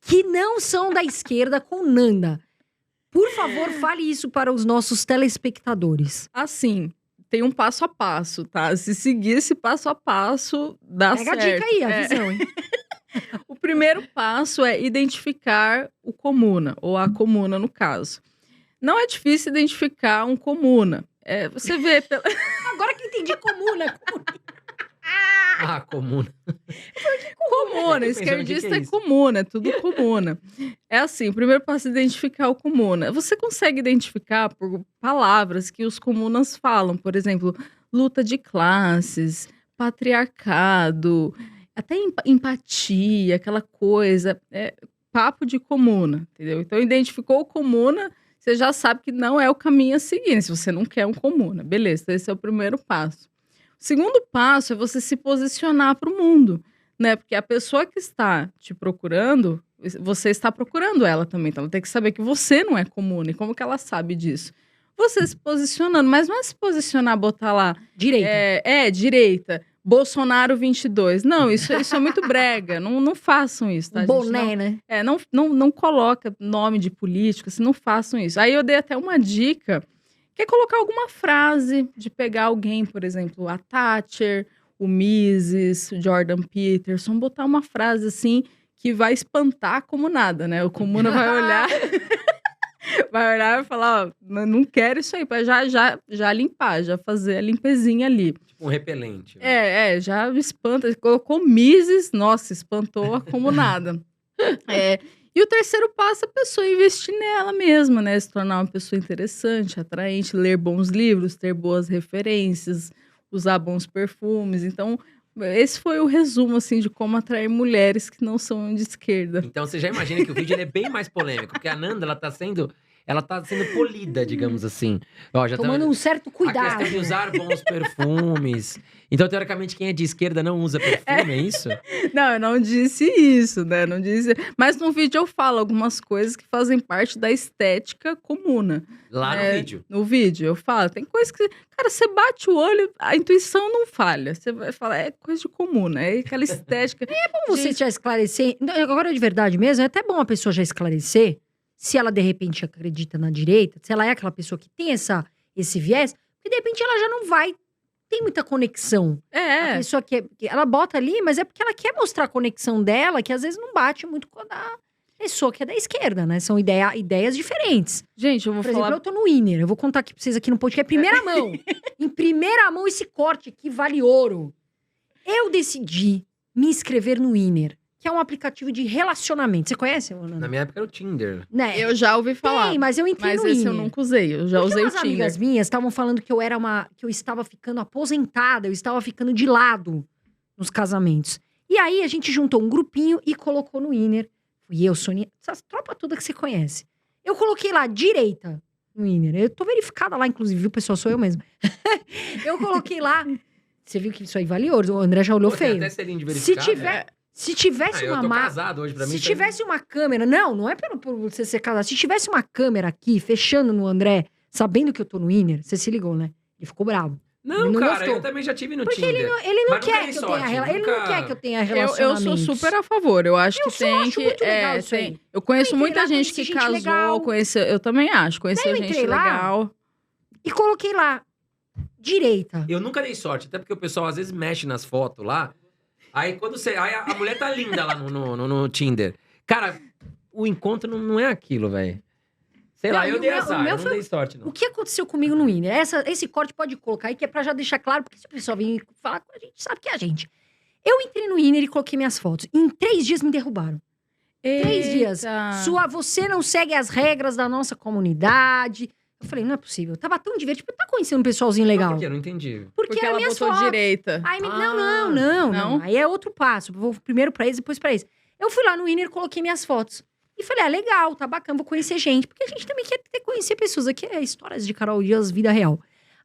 que não são da esquerda com Nanda? Por favor, fale isso para os nossos telespectadores. Assim, tem um passo a passo, tá? Se seguir esse passo a passo, dá certo. Pega a dica aí, a visão, hein? O primeiro passo é identificar o comuna, ou a comuna no caso. Não é difícil identificar um comuna. Você vê... Agora que entendi comuna. Comuna. Comuna, esquerdista é comuna, é tudo comuna. É assim, o primeiro passo é identificar o comuna. Você consegue identificar por palavras que os comunas falam. Por exemplo, luta de classes, patriarcado, até empatia, aquela coisa. Papo de comuna, entendeu? Então, identificou o comuna, você já sabe que não é o caminho a seguir, se você não quer um comuna. Beleza, então esse é o primeiro passo. O segundo passo é você se posicionar para o mundo, né? Porque a pessoa que está te procurando, você está procurando ela também. Então, ela tem que saber que você não é comuna. E como que ela sabe disso? Você se posicionando, mas não é se posicionar, botar lá... Direita. Direita. Bolsonaro 22. Não, isso é muito brega. Não façam isso, tá, gente? Boné, né? Não coloca nome de político, assim, não façam isso. Aí eu dei até uma dica... que é colocar alguma frase, de pegar alguém, por exemplo, a Thatcher, o Mises, o Jordan Peterson, botar uma frase assim que vai espantar como nada, né? O comuna vai olhar, vai olhar e falar, ó, não quero isso aí, para já limpar, já fazer a limpezinha ali. Tipo um repelente. Né? Já espanta. Colocou Mises, nossa, espantou como nada. E o terceiro passo é a pessoa investir nela mesma, né? Se tornar uma pessoa interessante, atraente, ler bons livros, ter boas referências, usar bons perfumes. Então, esse foi o resumo, assim, de como atrair mulheres que não são de esquerda. Então, você já imagina que o vídeo ele é bem mais polêmico, porque a Nanda, ela tá sendo polida, digamos assim. Ó, já tomando um certo cuidado. A questão de usar bons perfumes. Então, teoricamente, quem é de esquerda não usa perfume, é isso? Não, eu não disse isso, né? Não disse. Mas no vídeo eu falo algumas coisas que fazem parte da estética comuna. Lá no vídeo? No vídeo eu falo. Tem coisa que... Cara, você bate o olho, a intuição não falha. Você vai falar, é coisa de comuna, é aquela estética. É bom você já esclarecer. Agora, de verdade mesmo, é até bom a pessoa já esclarecer. Se ela, de repente, acredita na direita, se ela é aquela pessoa que tem esse viés, porque, de repente, ela já não vai... Tem muita conexão. A pessoa que ela bota ali, mas é porque ela quer mostrar a conexão dela, que às vezes não bate muito com a da pessoa que é da esquerda, né? São ideias diferentes. Gente, eu vou falar... Por exemplo, eu tô no Winner. Eu vou contar aqui pra vocês aqui no podcast. Primeira mão. Em primeira mão, esse corte aqui vale ouro. Eu decidi me inscrever no Winner, que é um aplicativo de relacionamento. Você conhece, Ana? Na minha época era o Tinder. Né? Eu já ouvi falar. Tem, mas eu entrei no Mas esse Winner. eu nunca usei, eu já usei o Umas Tinder. amigas minhas estavam falando que eu estava ficando aposentada, eu estava ficando de lado nos casamentos. E aí a gente juntou um grupinho e colocou no Winner. Fui eu, Sonia, essa tropa toda que você conhece. Eu coloquei lá, direita, no Winner. Eu tô verificada lá, inclusive, viu, pessoal? Sou eu mesma. Eu coloquei lá. Você viu que isso aí vale ouro? O André já olhou feio. Até selinho de verificado. Se tivesse eu tô casado hoje, pra mim. Se tivesse uma câmera... Não é por você ser casado. Se tivesse uma câmera aqui, fechando no André, sabendo que eu tô no Winner, você se ligou, né? Ele ficou bravo. Não, ele cara, gostou. eu também já tive no Porque Tinder. ele não quer que eu tenha ele não quer que eu tenha relacionamentos. Eu sou super a favor. Eu acho que tem acho que... muito legal isso aí. Eu conheço muita lá, gente que casou, eu também acho. Conheceu gente legal. E coloquei lá, direita. Eu nunca dei sorte, até porque o pessoal às vezes mexe nas fotos lá. Aí quando você. Aí a mulher tá linda lá no Tinder. Cara, o encontro não é aquilo, velho. Sei lá, Não, eu e o dei meu- azar, o meu eu não foi- dei sorte, não. O que aconteceu comigo no Winner? Esse corte pode colocar aí, que é pra já deixar claro, porque se o pessoal vir falar com a gente, sabe que é a gente. Eu entrei no Winner e coloquei minhas fotos. Em 3 dias me derrubaram. 3 dias. Você não segue as regras da nossa comunidade. Eu falei, não é possível. Tava tão divertido. Tá conhecendo um pessoalzinho Mas legal. por quê? Eu não entendi. Porque eram ela minhas botou fotos. direita. Aí, Ah, não. Aí é outro passo. Eu vou primeiro pra eles, depois pra eles. Eu fui lá no Winner, coloquei minhas fotos. E falei, legal, tá bacana, vou conhecer gente. Porque a gente também quer conhecer pessoas. Aqui é histórias de Carol Dias, vida real.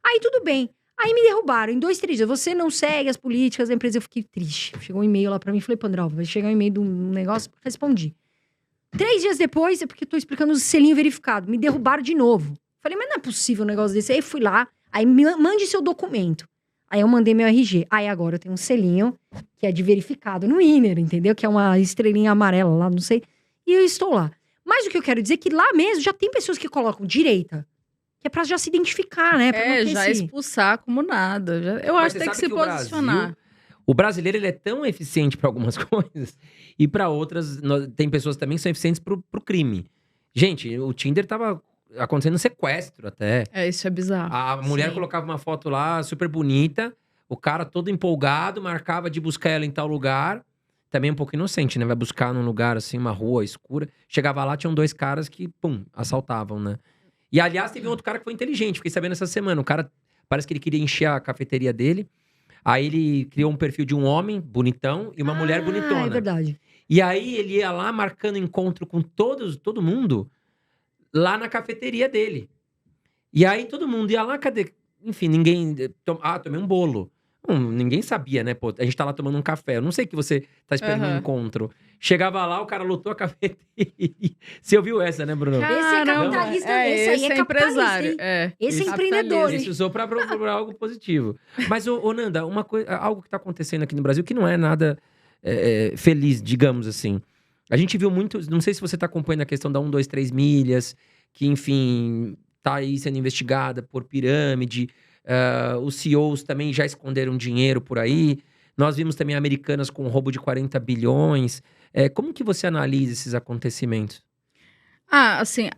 Aí tudo bem. Aí me derrubaram em 2, 3 dias. Você não segue as políticas da empresa. Eu fiquei triste. Chegou um e-mail lá pra mim. Falei, Pandral, vai chegar um e-mail de um negócio. Respondi. 3 dias depois, é porque eu tô explicando o selinho verificado. Me derrubaram de novo. Falei, mas não é possível um negócio desse. Aí fui lá. Aí mande seu documento. Aí eu mandei meu RG. Aí agora eu tenho um selinho que é de verificado no Winner, entendeu? Que é uma estrelinha amarela lá, não sei. E eu estou lá. Mas o que eu quero dizer é que lá mesmo já tem pessoas que colocam direita. Que é pra já se identificar, né? Pra não ter Já esse- expulsar como nada. Eu Mas acho você que tem que sabe se o posicionar. Brasil, o brasileiro, ele é tão eficiente pra algumas coisas e pra outras, tem pessoas também que são eficientes pro crime. Gente, o Tinder tava acontecendo sequestro até. Isso é bizarro. A mulher Sim. colocava uma foto lá super bonita, o cara todo empolgado, marcava de buscar ela em tal lugar. Também um pouco inocente, né? Vai buscar num lugar assim, uma rua escura. Chegava lá, tinham 2 caras que, pum, assaltavam, né? E aliás, teve um outro cara que foi inteligente, fiquei sabendo essa semana. O cara, parece que ele queria encher a cafeteria dele. Aí ele criou um perfil de um homem bonitão e uma mulher bonitona. É verdade. E aí ele ia lá marcando encontro com todo mundo lá na cafeteria dele. E aí todo mundo ia lá, cadê? Enfim, ninguém. Tomei um bolo. Ninguém sabia, né? Pô, a gente tá lá tomando um café. Eu não sei que você tá esperando um encontro. Chegava lá, o cara lotou a cafeteria. Você ouviu essa, né, Bruno? Esse é capitalista, esse aí é capitalista, hein? Esse é empreendedor, hein? Esse usou pra algo positivo. Mas, ô Nanda, uma coisa, algo que tá acontecendo aqui no Brasil que não é nada feliz, digamos assim. A gente viu muito, não sei se você tá acompanhando a questão da 1, 2, 3 milhas, que, enfim, tá aí sendo investigada por pirâmide. Os CEOs também já esconderam dinheiro por aí. Nós vimos também Americanas com um roubo de 40 bilhões. Como que você analisa esses acontecimentos? Assim,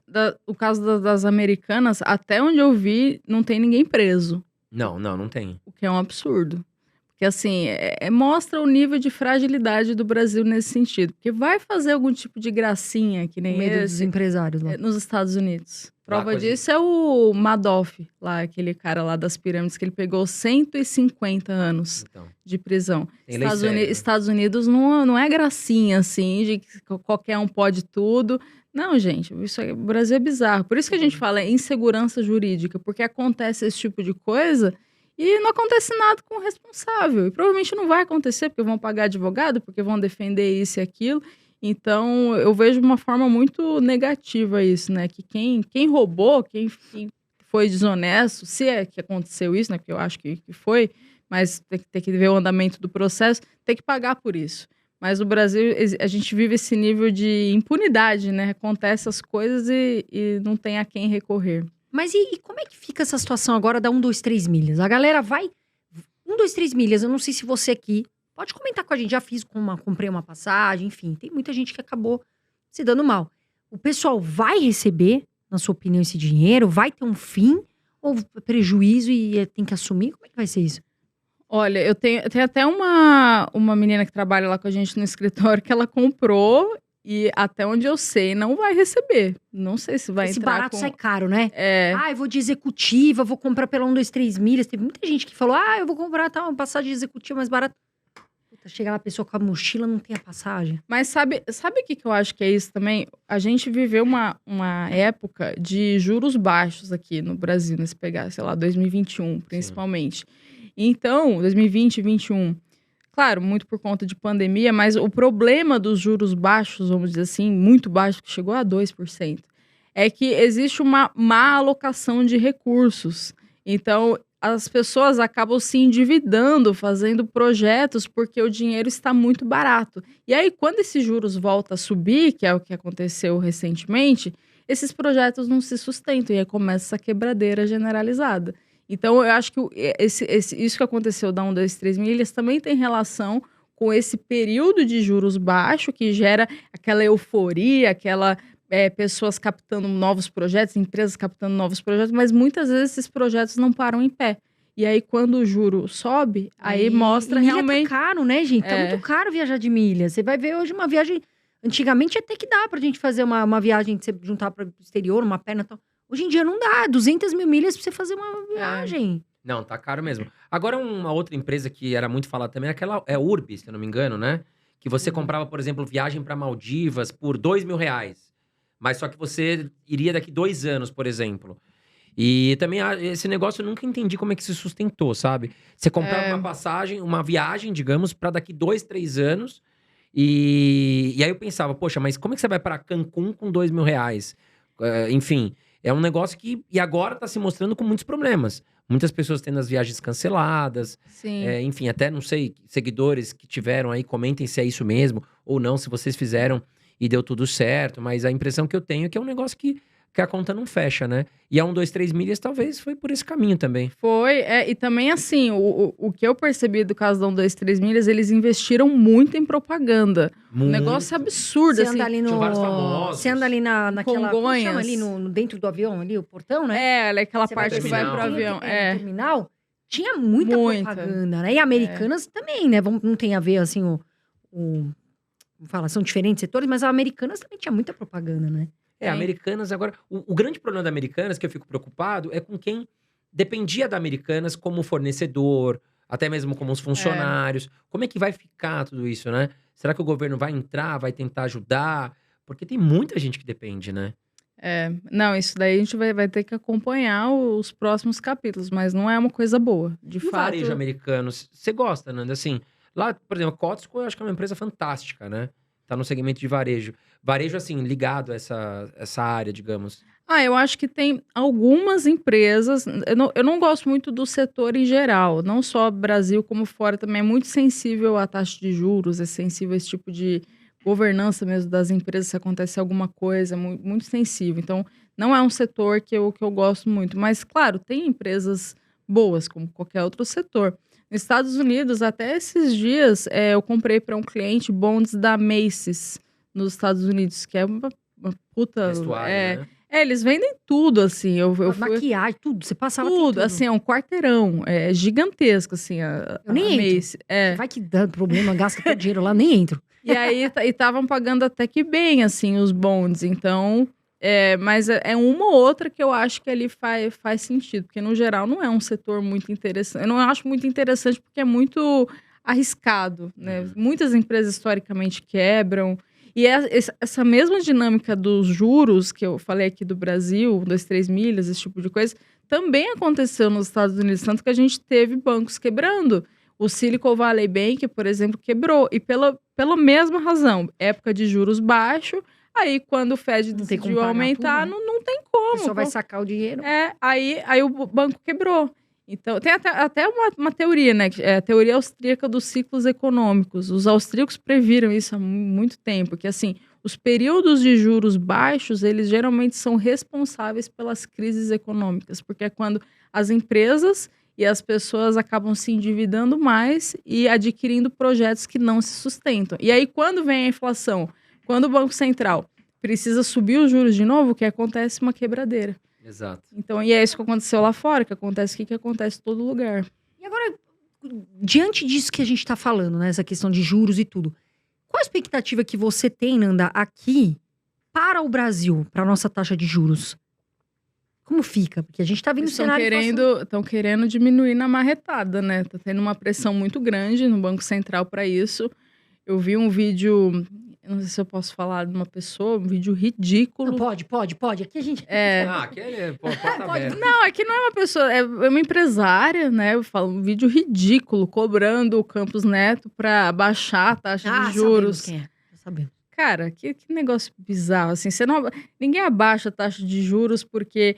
o caso das Americanas, até onde eu vi, não tem ninguém preso. Não tem. O que é um absurdo. Porque, assim, mostra o nível de fragilidade do Brasil nesse sentido. Porque vai fazer algum tipo de gracinha, que nem O medo dos esse, empresários lá. nos Estados Unidos. Prova coisa- disso é o Madoff, lá, aquele cara lá das pirâmides, que ele pegou 150 anos Então, de prisão. tem lei séria, né? Estados Unidos não é gracinha, assim, de que qualquer um pode tudo. Não, gente, o Brasil é bizarro. Por isso que a gente fala em insegurança jurídica, porque acontece esse tipo de coisa e não acontece nada com o responsável. E provavelmente não vai acontecer, porque vão pagar advogado, porque vão defender isso e aquilo. Então, eu vejo de uma forma muito negativa isso, né? Que quem roubou, quem foi desonesto, se é que aconteceu isso, né? Porque eu acho que foi, mas tem que ver o andamento do processo, tem que pagar por isso. Mas no Brasil, a gente vive esse nível de impunidade, né? Acontece as coisas e não tem a quem recorrer. Mas e como é que fica essa situação agora da 1, 2, 3 milhas? A galera vai... 1, 2, 3 milhas, eu não sei se você aqui... Pode comentar com a gente, já fiz comprei uma passagem, enfim. Tem muita gente que acabou se dando mal. O pessoal vai receber, na sua opinião, esse dinheiro? Vai ter um fim? Ou prejuízo e tem que assumir? Como é que vai ser isso? Olha, eu tenho até uma menina que trabalha lá com a gente no escritório que ela comprou e até onde eu sei não vai receber. Não sei se vai Esse entrar barato sai caro, né? Eu vou de executiva, vou comprar pela 1, 2, 3 milhas. Teve muita gente que falou, eu vou comprar uma passagem de executiva mais barata. Puta, chega lá a pessoa com a mochila, não tem a passagem. Mas sabe o que eu acho que é isso também? A gente viveu uma época de juros baixos aqui no Brasil, né? Se pegar, sei lá, 2021, principalmente. Sim. Então, 2020 e 2021, claro, muito por conta de pandemia, mas o problema dos juros baixos, vamos dizer assim, muito baixo, que chegou a 2%, é que existe uma má alocação de recursos. Então, as pessoas acabam se endividando, fazendo projetos, porque o dinheiro está muito barato. E aí, quando esses juros voltam a subir, que é o que aconteceu recentemente, esses projetos não se sustentam e aí começa essa quebradeira generalizada. Então, eu acho que isso que aconteceu da 1, 2, 3 milhas também tem relação com esse período de juros baixo que gera aquela euforia, aquela pessoas captando novos projetos, empresas captando novos projetos, mas muitas vezes esses projetos não param em pé. E aí, quando o juro sobe, aí mostra milha realmente... tá caro, né, gente? Tá muito caro viajar de milha. Você vai ver hoje uma viagem... Antigamente até que dá pra gente fazer uma viagem, de você juntar para o exterior, uma perna e tal. Hoje em dia não dá. 200 mil milhas pra você fazer uma viagem. Não, tá caro mesmo. Agora, uma outra empresa que era muito falada também, é Urbi, se eu não me engano, né? Que você comprava, por exemplo, viagem pra Maldivas por R$2.000. Mas só que você iria daqui 2 anos, por exemplo. E também esse negócio eu nunca entendi como é que se sustentou, sabe? Você comprava uma passagem, uma viagem, digamos, pra daqui 2, 3 anos. E aí eu pensava, poxa, mas como é que você vai pra Cancún com R$2.000? Enfim, é um negócio que... E agora tá se mostrando com muitos problemas. Muitas pessoas tendo as viagens canceladas. Sim. Enfim, até, não sei, seguidores que tiveram aí, comentem se é isso mesmo ou não, se vocês fizeram e deu tudo certo. Mas a impressão que eu tenho é que é um negócio que a conta não fecha, né? E a 1, 2, 3 milhas talvez foi por esse caminho também. Foi, e também assim, o que eu percebi do caso da 1, 2, 3 milhas, eles investiram muito em propaganda. Um negócio absurdo, Você assim. anda ali tinham vários famosos. Você anda ali naquela... Como Congonhas. chama ali dentro do avião, ali, o portão, né? Aquela Você parte que vai terminal. pro avião. No terminal, tinha muita Muita. propaganda, né? E Americanas também, né? Não tem a ver, assim, vamos falar, são diferentes setores, mas a Americanas também tinha muita propaganda, né? Americanas agora... O grande problema da Americanas, que eu fico preocupado, é com quem dependia da Americanas como fornecedor, até mesmo como os funcionários. Como é que vai ficar tudo isso, né? Será que o governo vai entrar, vai tentar ajudar? Porque tem muita gente que depende, né? Não, isso daí a gente vai ter que acompanhar os próximos capítulos, mas não é uma coisa boa, de E o fato. varejo americano, você gosta, Nanda? Assim, lá, por exemplo, a Costco eu acho que é uma empresa fantástica, né? Tá no segmento de varejo. Varejo, assim, ligado a essa área, digamos. Eu acho que tem algumas empresas. Eu não gosto muito do setor em geral, não só Brasil como fora também. É muito sensível à taxa de juros, é sensível a esse tipo de governança mesmo das empresas, se acontece alguma coisa, muito, muito sensível. Então, não é um setor que eu gosto muito. Mas, claro, tem empresas boas, como qualquer outro setor. Nos Estados Unidos, até esses dias, eu comprei para um cliente bonds da Macy's, nos Estados Unidos, que é uma puta... Vestuário, né? Eles vendem tudo, assim. Eu fui... Maquiagem, tudo. Você passava Tudo, assim, é um quarteirão. É gigantesco, assim, Eu nem entro. Macy's. Vai que dá problema, gasta todo o dinheiro lá, nem entro. E aí, estavam pagando até que bem, assim, os bonds. Então, mas é uma ou outra que eu acho que ali faz sentido. Porque, no geral, não é um setor muito interessante. Eu não acho muito interessante porque é muito arriscado, né? Muitas empresas, historicamente, quebram. E essa mesma dinâmica dos juros, que eu falei aqui do Brasil, 2, 3 milhas, esse tipo de coisa, também aconteceu nos Estados Unidos. Tanto que a gente teve bancos quebrando. O Silicon Valley Bank, por exemplo, quebrou. E pela mesma razão. Época de juros baixo. Aí, quando o Fed decidiu aumentar, tudo, né? não tem como. Só vai sacar o dinheiro. Aí o banco quebrou. Então, tem até uma teoria, né? A teoria austríaca dos ciclos econômicos. Os austríacos previram isso há muito tempo, que assim, os períodos de juros baixos, eles geralmente são responsáveis pelas crises econômicas, porque é quando as empresas e as pessoas acabam se endividando mais e adquirindo projetos que não se sustentam. E aí, quando vem a inflação, quando o Banco Central precisa subir os juros de novo, o que acontece? Uma quebradeira. Exato. Então, e é isso que aconteceu lá fora, que acontece aqui, que acontece em todo lugar. E agora, diante disso que a gente tá falando, né? Essa questão de juros e tudo. Qual a expectativa que você tem, Nanda, aqui para o Brasil, para a nossa taxa de juros? Como fica? Porque a gente tá vendo o cenário... Estão querendo diminuir na marretada, né? Tá tendo uma pressão muito grande no Banco Central para isso. Eu vi um vídeo... Eu não sei se eu posso falar de uma pessoa, um vídeo ridículo. Não, pode. Aqui a gente... Aquele porta aberta. Não, aqui não é uma pessoa, é uma empresária, né? Eu falo, um vídeo ridículo, cobrando o Campos Neto para baixar a taxa de juros. Sabemos quem é. Sabemos. Cara, que negócio bizarro, assim. Ninguém abaixa a taxa de juros porque...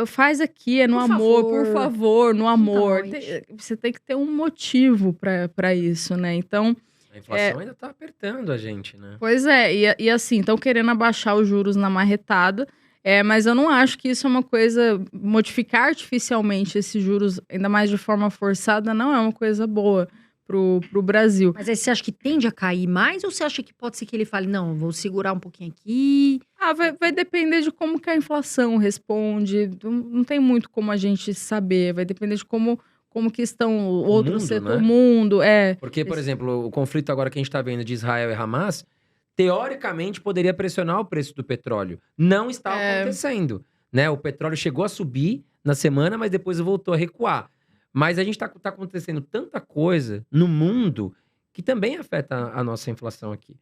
faz aqui, é no amor, por favor, no amor. Você tem que ter um motivo para isso, né? Então... A inflação ainda tá apertando a gente, né? Pois é, e assim, estão querendo abaixar os juros na marretada, mas eu não acho que isso é uma coisa... Modificar artificialmente esses juros, ainda mais de forma forçada, não é uma coisa boa pro Brasil. Mas aí você acha que tende a cair mais ou você acha que pode ser que ele fale, não, vou segurar um pouquinho aqui? Vai depender de como que a inflação responde. Não tem muito como a gente saber. Vai depender de como que estão outros mundo, setores, né? o mundo. Porque, por exemplo, o conflito agora que a gente tá vendo de Israel e Hamas, teoricamente poderia pressionar o preço do petróleo. Não está acontecendo, né? O petróleo chegou a subir na semana, mas depois voltou a recuar. Mas a gente tá acontecendo tanta coisa no mundo que também afeta a nossa inflação aqui.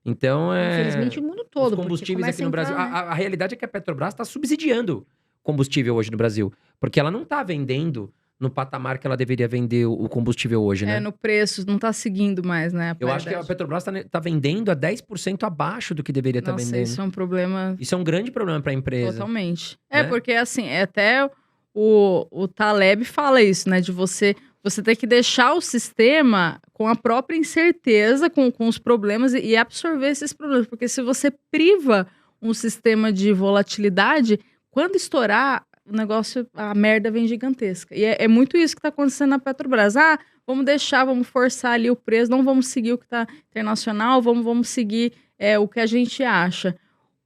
Então, Infelizmente, o mundo todo. os porque combustíveis começa aqui no a Brasil. entrar, né? A realidade é que a Petrobras está subsidiando combustível hoje no Brasil. Porque ela não está vendendo no patamar que ela deveria vender o combustível hoje, né? No preço, não tá seguindo mais, né? Eu acho que a Petrobras tá vendendo a 10% abaixo do que deveria estar Nossa, vendendo. isso é um problema Isso é um grande problema para a empresa. totalmente. Né? Porque assim, até o Taleb fala isso, né? De você ter que deixar o sistema com a própria incerteza, com os problemas e absorver esses problemas. Porque se você priva um sistema de volatilidade, quando estourar, o negócio, a merda vem gigantesca. E é muito isso que está acontecendo na Petrobras. Vamos forçar ali o preço, não vamos seguir o que está internacional, vamos seguir o que a gente acha.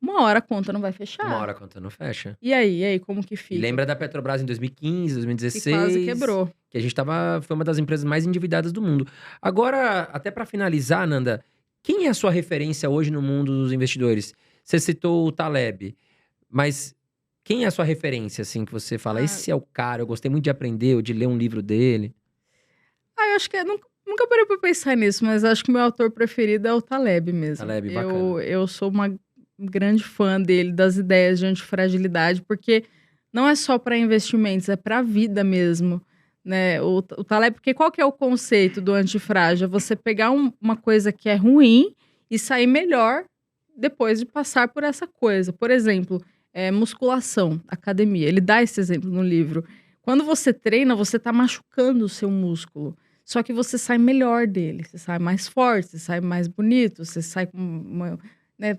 Uma hora a conta não vai fechar. Uma hora a conta não fecha. E aí, como que fica? E lembra da Petrobras em 2015, 2016? Que quase quebrou. Que a gente foi uma das empresas mais endividadas do mundo. Agora, até para finalizar, Nanda, quem é a sua referência hoje no mundo dos investidores? Você citou o Taleb, mas quem é a sua referência, assim, que você fala, esse é o cara, eu gostei muito de aprender ou de ler um livro dele? Eu acho que nunca parei pra pensar nisso, mas acho que o meu autor preferido é o Taleb mesmo. Taleb, bacana. Eu sou uma grande fã dele, das ideias de antifragilidade, porque não é só para investimentos, é para a vida mesmo, né? O Taleb, porque qual que é o conceito do antifrágil? É você pegar uma coisa que é ruim e sair melhor depois de passar por essa coisa. Por exemplo, musculação, academia. Ele dá esse exemplo no livro. Quando você treina, você está machucando o seu músculo. Só que você sai melhor dele. Você sai mais forte, você sai mais bonito, você sai com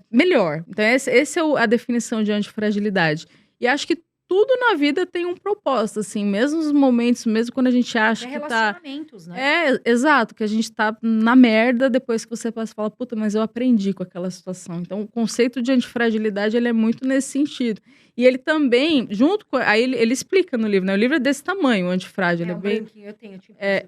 melhor. Então, essa é a definição de antifragilidade. E acho que tudo na vida tem um propósito, assim. Mesmo nos momentos, mesmo quando a gente acha que tá... relacionamentos, né? Exato. Que a gente tá na merda, depois que você passa e fala, puta, mas eu aprendi com aquela situação. Então, o conceito de antifragilidade, ele é muito nesse sentido. E ele também, junto com... Aí ele explica no livro, né? O livro é desse tamanho, o antifrágil.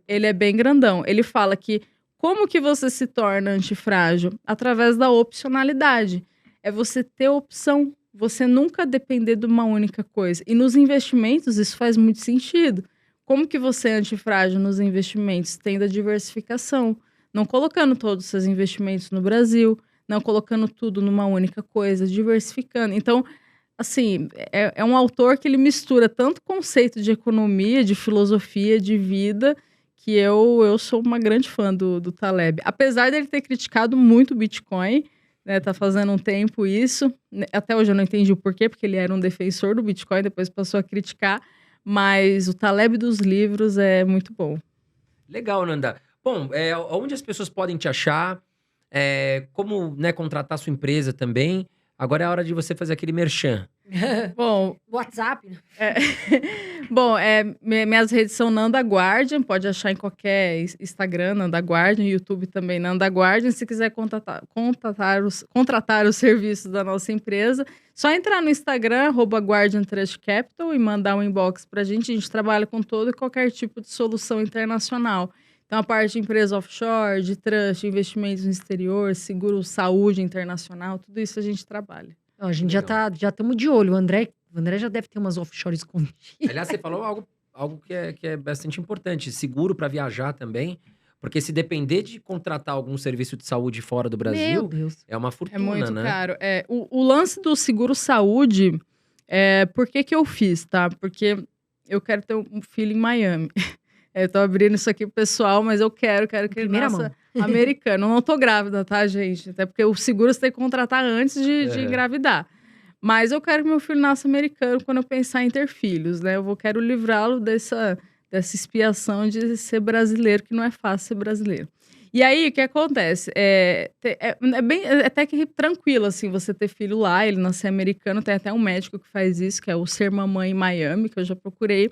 Ele é bem grandão. Ele fala que como que você se torna antifrágil? Através da opcionalidade. É você ter opção. Você nunca depender de uma única coisa. E nos investimentos, isso faz muito sentido. Como que você é antifrágil nos investimentos? Tendo a diversificação. Não colocando todos os seus investimentos no Brasil. Não colocando tudo numa única coisa. Diversificando. Então, assim, é um autor que ele mistura tanto conceito de economia, de filosofia, de vida, que eu sou uma grande fã do Taleb. Apesar dele ter criticado muito o Bitcoin, né, tá fazendo um tempo isso. Até hoje eu não entendi o porquê, porque ele era um defensor do Bitcoin, depois passou a criticar. Mas o Taleb dos livros é muito bom. Legal, Nanda. Bom, onde as pessoas podem te achar? Como, né, contratar sua empresa também? Agora é a hora de você fazer aquele merchan. Bom, WhatsApp. Bom, minhas redes são Nanda Guardian, pode achar em qualquer Instagram, Nanda Guardian, YouTube também, Nanda Guardian. Se quiser contratar os serviços da nossa empresa, só entrar no Instagram, @Guardian Trust Capital, e mandar um inbox pra gente. A gente trabalha com todo e qualquer tipo de solução internacional. Então, a parte de empresa offshore, de trust, investimentos no exterior, seguro, saúde internacional, tudo isso a gente trabalha. A gente já estamos de olho. O André já deve ter umas offshores escondidas. Aliás, você falou algo que é bastante importante. Seguro para viajar também. Porque se depender de contratar algum serviço de saúde fora do Brasil, Meu Deus. é uma fortuna, É muito né? caro. O lance do seguro saúde, por que eu fiz, tá? Porque eu quero ter um filho em Miami. Eu tô abrindo isso aqui pro pessoal, mas eu quero que ele nasça americano. Eu não tô grávida, tá, gente? Até porque o seguro você tem que contratar antes de engravidar. Mas eu quero que meu filho nasça americano quando eu pensar em ter filhos, né? Quero livrá-lo dessa expiação de ser brasileiro, que não é fácil ser brasileiro. E aí, o que acontece? É até que tranquilo, assim, você ter filho lá, ele nascer americano. Tem até um médico que faz isso, que é o Ser Mamãe em Miami, que eu já procurei.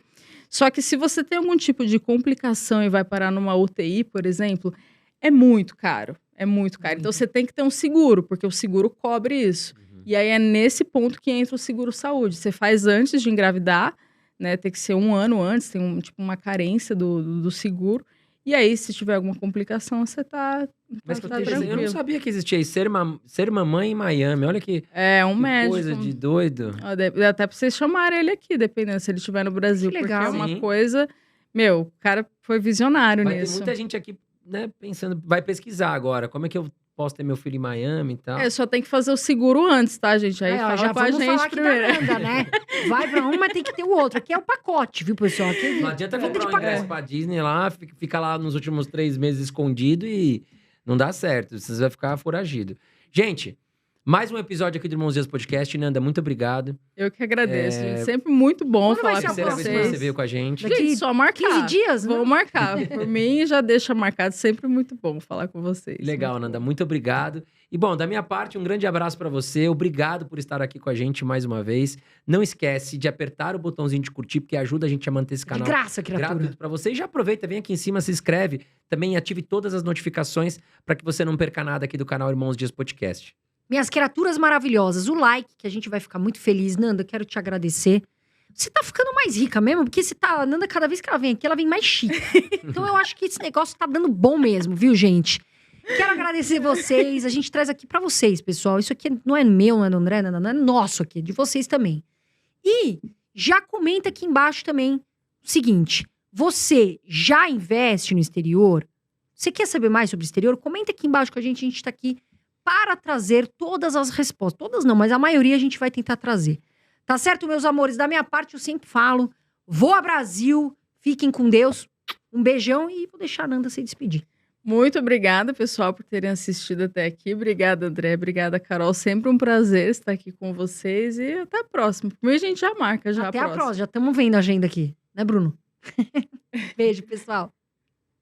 Só que se você tem algum tipo de complicação e vai parar numa UTI, por exemplo, é muito caro. É muito caro. Então você tem que ter um seguro, porque o seguro cobre isso. E aí é nesse ponto que entra o seguro-saúde. Você faz antes de engravidar, né? Tem que ser 1 ano antes, tem uma carência do seguro. E aí, se tiver alguma complicação, você tá Mas tá eu não tranquilo. sabia que existia isso, ser mamãe em Miami. Olha que, É um que médico. coisa de doido. Ó, até pra vocês chamarem ele aqui, dependendo se ele estiver no Brasil. Que Porque legal. é uma Sim. coisa... Meu, o cara foi visionário Vai ter nisso. muita gente aqui, né, pensando, vai pesquisar agora. Como é que eu posso ter meu filho em Miami e tal? É, só tem que fazer o seguro antes, tá, gente? Aí Aí, ó, fala já com a vamos falar gente aqui primeiro. da Nanda, né? Vai pra um, mas tem que ter o outro. Aqui é o pacote, viu, pessoal? Aqui Não adianta venda comprar de um ingresso pacote. pra Disney lá, fica lá nos últimos 3 meses escondido e não dá certo. Você vai ficar foragido. Gente, mais um episódio aqui do Irmãos Dias Podcast. Nanda, muito obrigado. Eu que agradeço, gente. Sempre muito bom Quando vai falar ser com a Terceira vez que próxima? você veio com a gente. Daqui Gente, só marcar. 15 dias, né? Vou marcar. Por mim, já deixa marcado. Sempre muito bom falar com vocês. Legal, Muito Nanda, bom. muito obrigado. E bom, da minha parte, um grande abraço pra você. Obrigado por estar aqui com a gente mais uma vez. Não esquece de apertar o botãozinho de curtir, porque ajuda a gente a manter esse De canal graça, criatura. gratuito pra você. E já aproveita, vem aqui em cima, se inscreve. Também ative todas as notificações pra que você não perca nada aqui do canal Irmãos Dias Podcast. Minhas criaturas maravilhosas, o like, que a gente vai ficar muito feliz. Nanda, quero te agradecer. Você tá ficando mais rica mesmo, porque você tá... A Nanda, cada vez que ela vem aqui, ela vem mais chique. Então eu acho que esse negócio tá dando bom mesmo, viu, gente? Quero agradecer vocês. A gente traz aqui pra vocês, pessoal. Isso aqui não é meu, não é do André, não é nosso aqui, é de vocês também. E já comenta aqui embaixo também o seguinte: você já investe no exterior? Você quer saber mais sobre o exterior? Comenta aqui embaixo com a gente tá aqui para trazer todas as respostas. Todas não, mas a maioria a gente vai tentar trazer. Tá certo, meus amores? Da minha parte, eu sempre falo, voa Brasil, fiquem com Deus. Um beijão e vou deixar a Nanda se despedir. Muito obrigada, pessoal, por terem assistido até aqui. Obrigada, André. Obrigada, Carol. Sempre um prazer estar aqui com vocês. E até a próxima. Por mim, a gente já marca já Até a a próxima. Já estamos vendo a agenda aqui, né, Bruno? Beijo, pessoal.